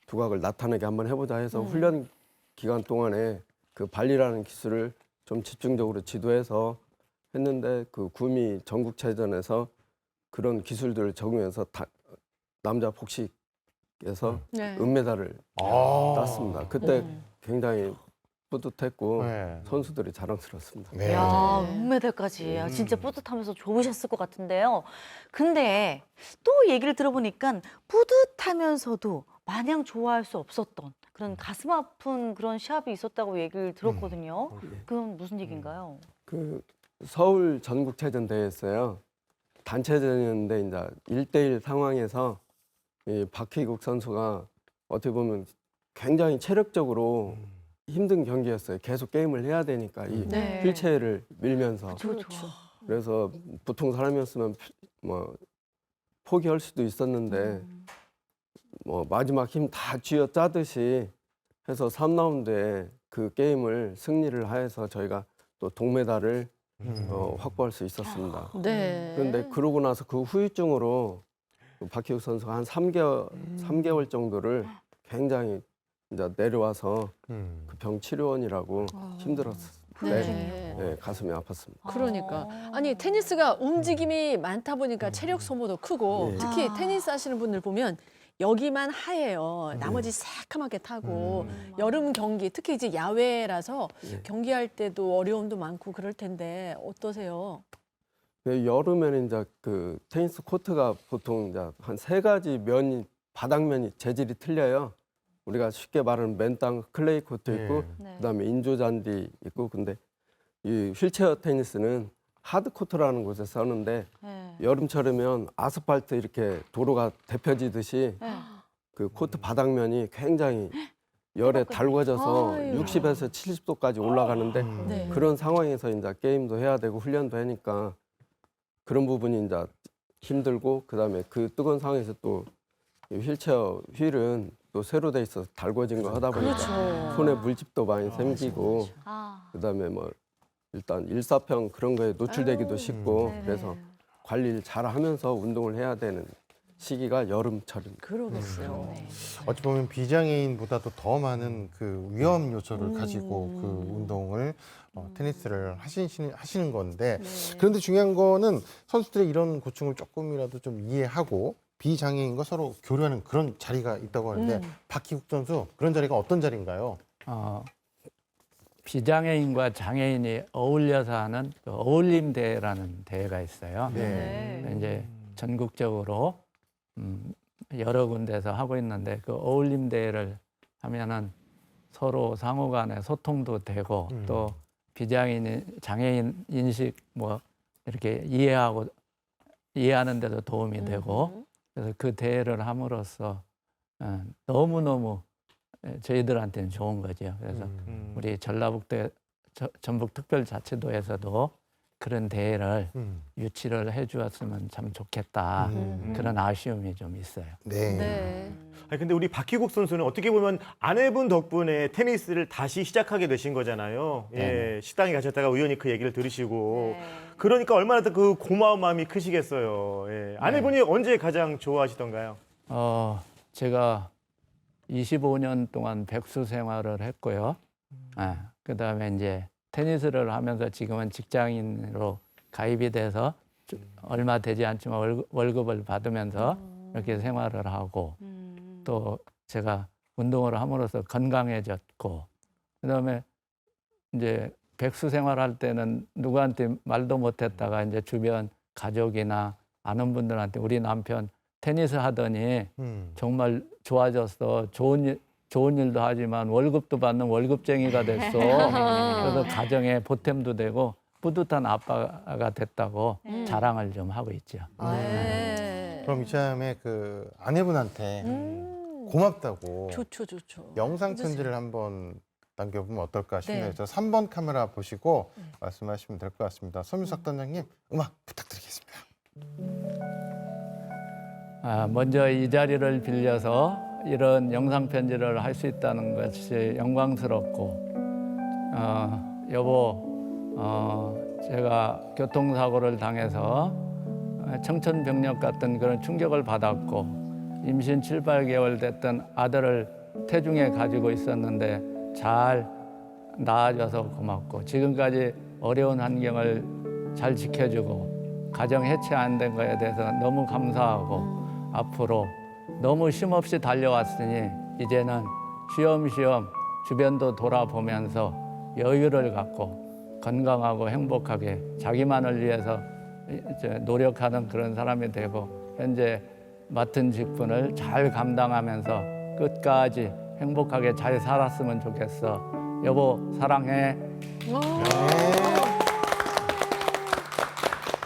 두각을 나타내게 한번 해보자 해서 훈련 기간 동안에 그 발리라는 기술을 좀 집중적으로 지도해서 했는데 그 구미 전국체전에서 그런 기술들을 적용해서 남자 복식에서 은메달을 땄습니다. 그때 굉장히 뿌듯했고 선수들이 자랑스럽습니다. 야, 은메달까지. 진짜 뿌듯하면서 좋으셨을 것 같은데요. 근데 또 얘기를 들어보니까 뿌듯하면서도 마냥 좋아할 수 없었던 그런 가슴 아픈 그런 시합이 있었다고 얘기를 들었거든요. 그건 무슨 얘기인가요? 그 서울 전국체전 대회였어요. 단체전이었는데 이제 1대1 상황에서 이 박희국 선수가 어떻게 보면 굉장히 체력적으로 힘든 경기였어요. 계속 게임을 해야 되니까 이 휠체어를 밀면서. 그렇죠. 그래서 보통 사람이었으면 뭐 포기할 수도 있었는데 뭐 마지막 힘 다 쥐어 짜듯이 해서 3라운드에 그 게임을 승리를 하여서 저희가 또 동메달을 확보할 수 있었습니다. 그런데 그러고 나서 그 후유증으로 박희욱 선수가 한 3개월 정도를 굉장히 이제 내려와서 그 병 치료원이라고 힘들었어요. 네, 가슴이 아팠습니다. 그러니까 아니 테니스가 움직임이 많다 보니까 체력 소모도 크고 특히 테니스 하시는 분들 보면 여기만 하얘요. 나머지 새카맣게 타고 여름 경기 특히 이제 야외라서 경기할 때도 어려움도 많고 그럴 텐데 어떠세요? 여름에는 이제 그 테니스 코트가 보통 이제 한 3가지 면이 바닥면이 재질이 틀려요. 우리가 쉽게 말하는 맨땅 클레이 코트 있고 네. 그다음에 인조 잔디 있고 근데 이 휠체어 테니스는 하드 코트라는 곳에 서는데 네. 여름철이면 아스팔트 이렇게 도로가 데펴지듯이 네. 그 코트 바닥면이 굉장히 열에 달궈져서 아유. 60에서 70도까지 올라가는데 네. 그런 상황에서 이제 게임도 해야 되고 훈련도 하니까 그런 부분이 이제 힘들고 그다음에 그 뜨거운 상황에서 또 이 휠체어 휠은 또 새로 돼 있어서 달궈진 거 하다 보니까 그렇죠. 손에 물집도 많이 생기고 아. 그다음에 뭐 일단 일사병 그런 거에 노출되기도 쉽고 네네. 그래서 관리를 잘 하면서 운동을 해야 되는 시기가 여름철입니다. 그러겠어요. 어찌 보면 비장애인보다도 더 많은 그 위험 요소를 가지고 그 운동을 테니스를 하시는 건데 그런데 중요한 거는 선수들의 이런 고충을 조금이라도 좀 이해하고 비장애인과 서로 교류하는 그런 자리가 있다고 하는데 박희국 선수 그런 자리가 어떤 자리인가요? 비장애인과 장애인이 어울려서 하는 그 어울림 대회라는 대회가 있어요. 네. 이제 전국적으로 여러 군데서 하고 있는데 그 어울림 대회를 하면은 서로 상호간에 소통도 되고 또 비장애인, 장애인 인식 뭐 이렇게 이해하는 데도 도움이 되고 그래서 그 대회를 함으로써 너무너무 저희들한테는 좋은 거죠. 그래서 우리 전라북도 전북특별자치도에서도 그런 대회를 유치를 해주었으면 참 좋겠다. 그런 아쉬움이 좀 있어요. 네. 네. 아니, 근데 우리 박희국 선수는 어떻게 보면 아내분 덕분에 테니스를 다시 시작하게 되신 거잖아요. 예, 식당에 가셨다가 우연히 그 얘기를 들으시고 그러니까 얼마나 더 그 고마운 마음이 크시겠어요. 예. 아내분이 언제 가장 좋아하시던가요? 제가 25년 동안 백수 생활을 했고요. 그다음에 이제 테니스를 하면서 지금은 직장인으로 가입이 돼서 얼마 되지 않지만 월급을 받으면서 이렇게 생활을 하고 또 제가 운동을 함으로써 건강해졌고 그다음에 이제 백수 생활할 때는 누구한테 말도 못했다가 이제 주변 가족이나 아는 분들한테 우리 남편 테니스 하더니 정말 좋아졌어. 좋은 일도 하지만 월급도 받는 월급쟁이가 됐어. 그래서 가정에 보탬도 되고 뿌듯한 아빠가 됐다고 자랑을 좀 하고 있죠. 네. 그럼 이참에 그 아내분한테 고맙다고 좋죠. 영상 편지를 한번 남겨보면 어떨까 싶네요. 네. 그래서 3번 카메라 보시고 말씀하시면 될 것 같습니다. 손민석 단장님 음악 부탁드리겠습니다. 먼저 이 자리를 빌려서 이런 영상 편지를 할 수 있다는 것이 영광스럽고 여보 제가 교통사고를 당해서 청천벽력 같은 그런 충격을 받았고 임신 7, 8개월 됐던 아들을 태중에 가지고 있었는데 잘 나아져서 고맙고 지금까지 어려운 환경을 잘 지켜주고 가정 해체 안 된 거에 대해서 너무 감사하고 앞으로 너무 쉼없이 달려왔으니 이제는 쉬엄쉬엄 주변도 돌아보면서 여유를 갖고 건강하고 행복하게 자기만을 위해서 이제 노력하는 그런 사람이 되고 현재 맡은 직분을 잘 감당하면서 끝까지 행복하게 잘 살았으면 좋겠어. 여보 사랑해.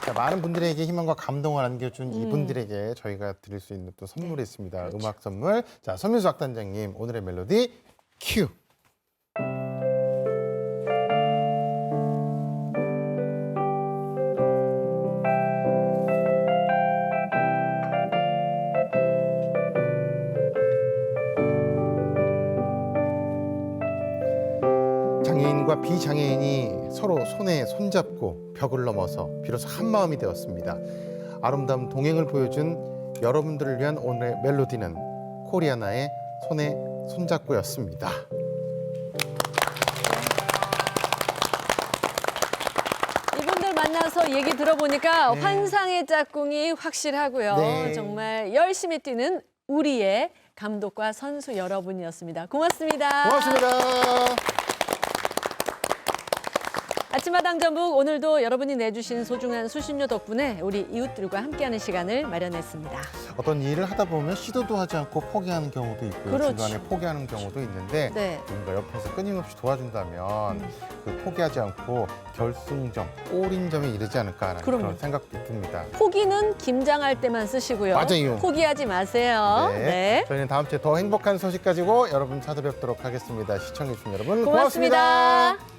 자, 많은 분들에게 희망과 감동을 안겨준 이분들에게 저희가 드릴 수 있는 또 선물이 있습니다. 음악 선물. 자, 손민수 악단장님 오늘의 멜로디 큐. 장애인과 비장애인이 서로 손에 손잡고 벽을 넘어서 비로소 한 마음이 되었습니다. 아름다운 동행을 보여준 여러분들을 위한 오늘의 멜로디는 코리아나의 손에 손잡고였습니다. 이분들 만나서 얘기 들어보니까 환상의 짝꿍이 확실하고요. 네. 정말 열심히 뛰는 우리의 감독과 선수 여러분이었습니다. 고맙습니다. 고맙습니다. 아침마당 전북 오늘도 여러분이 내주신 소중한 수신료 덕분에 우리 이웃들과 함께하는 시간을 마련했습니다. 어떤 일을 하다 보면 시도도 하지 않고 포기하는 경우도 있고 그렇죠. 중간에 포기하는 경우도 있는데 네. 누군가 옆에서 끊임없이 도와준다면 그 포기하지 않고 결승점, 올인점에 이르지 않을까라는 그럼요. 그런 생각도 듭니다. 포기는 김장할 때만 쓰시고요. 맞아요. 포기하지 마세요. 네. 저희는 다음 주에 더 행복한 소식 가지고 여러분 찾아뵙도록 하겠습니다. 시청해주신 여러분 고맙습니다. 고맙습니다.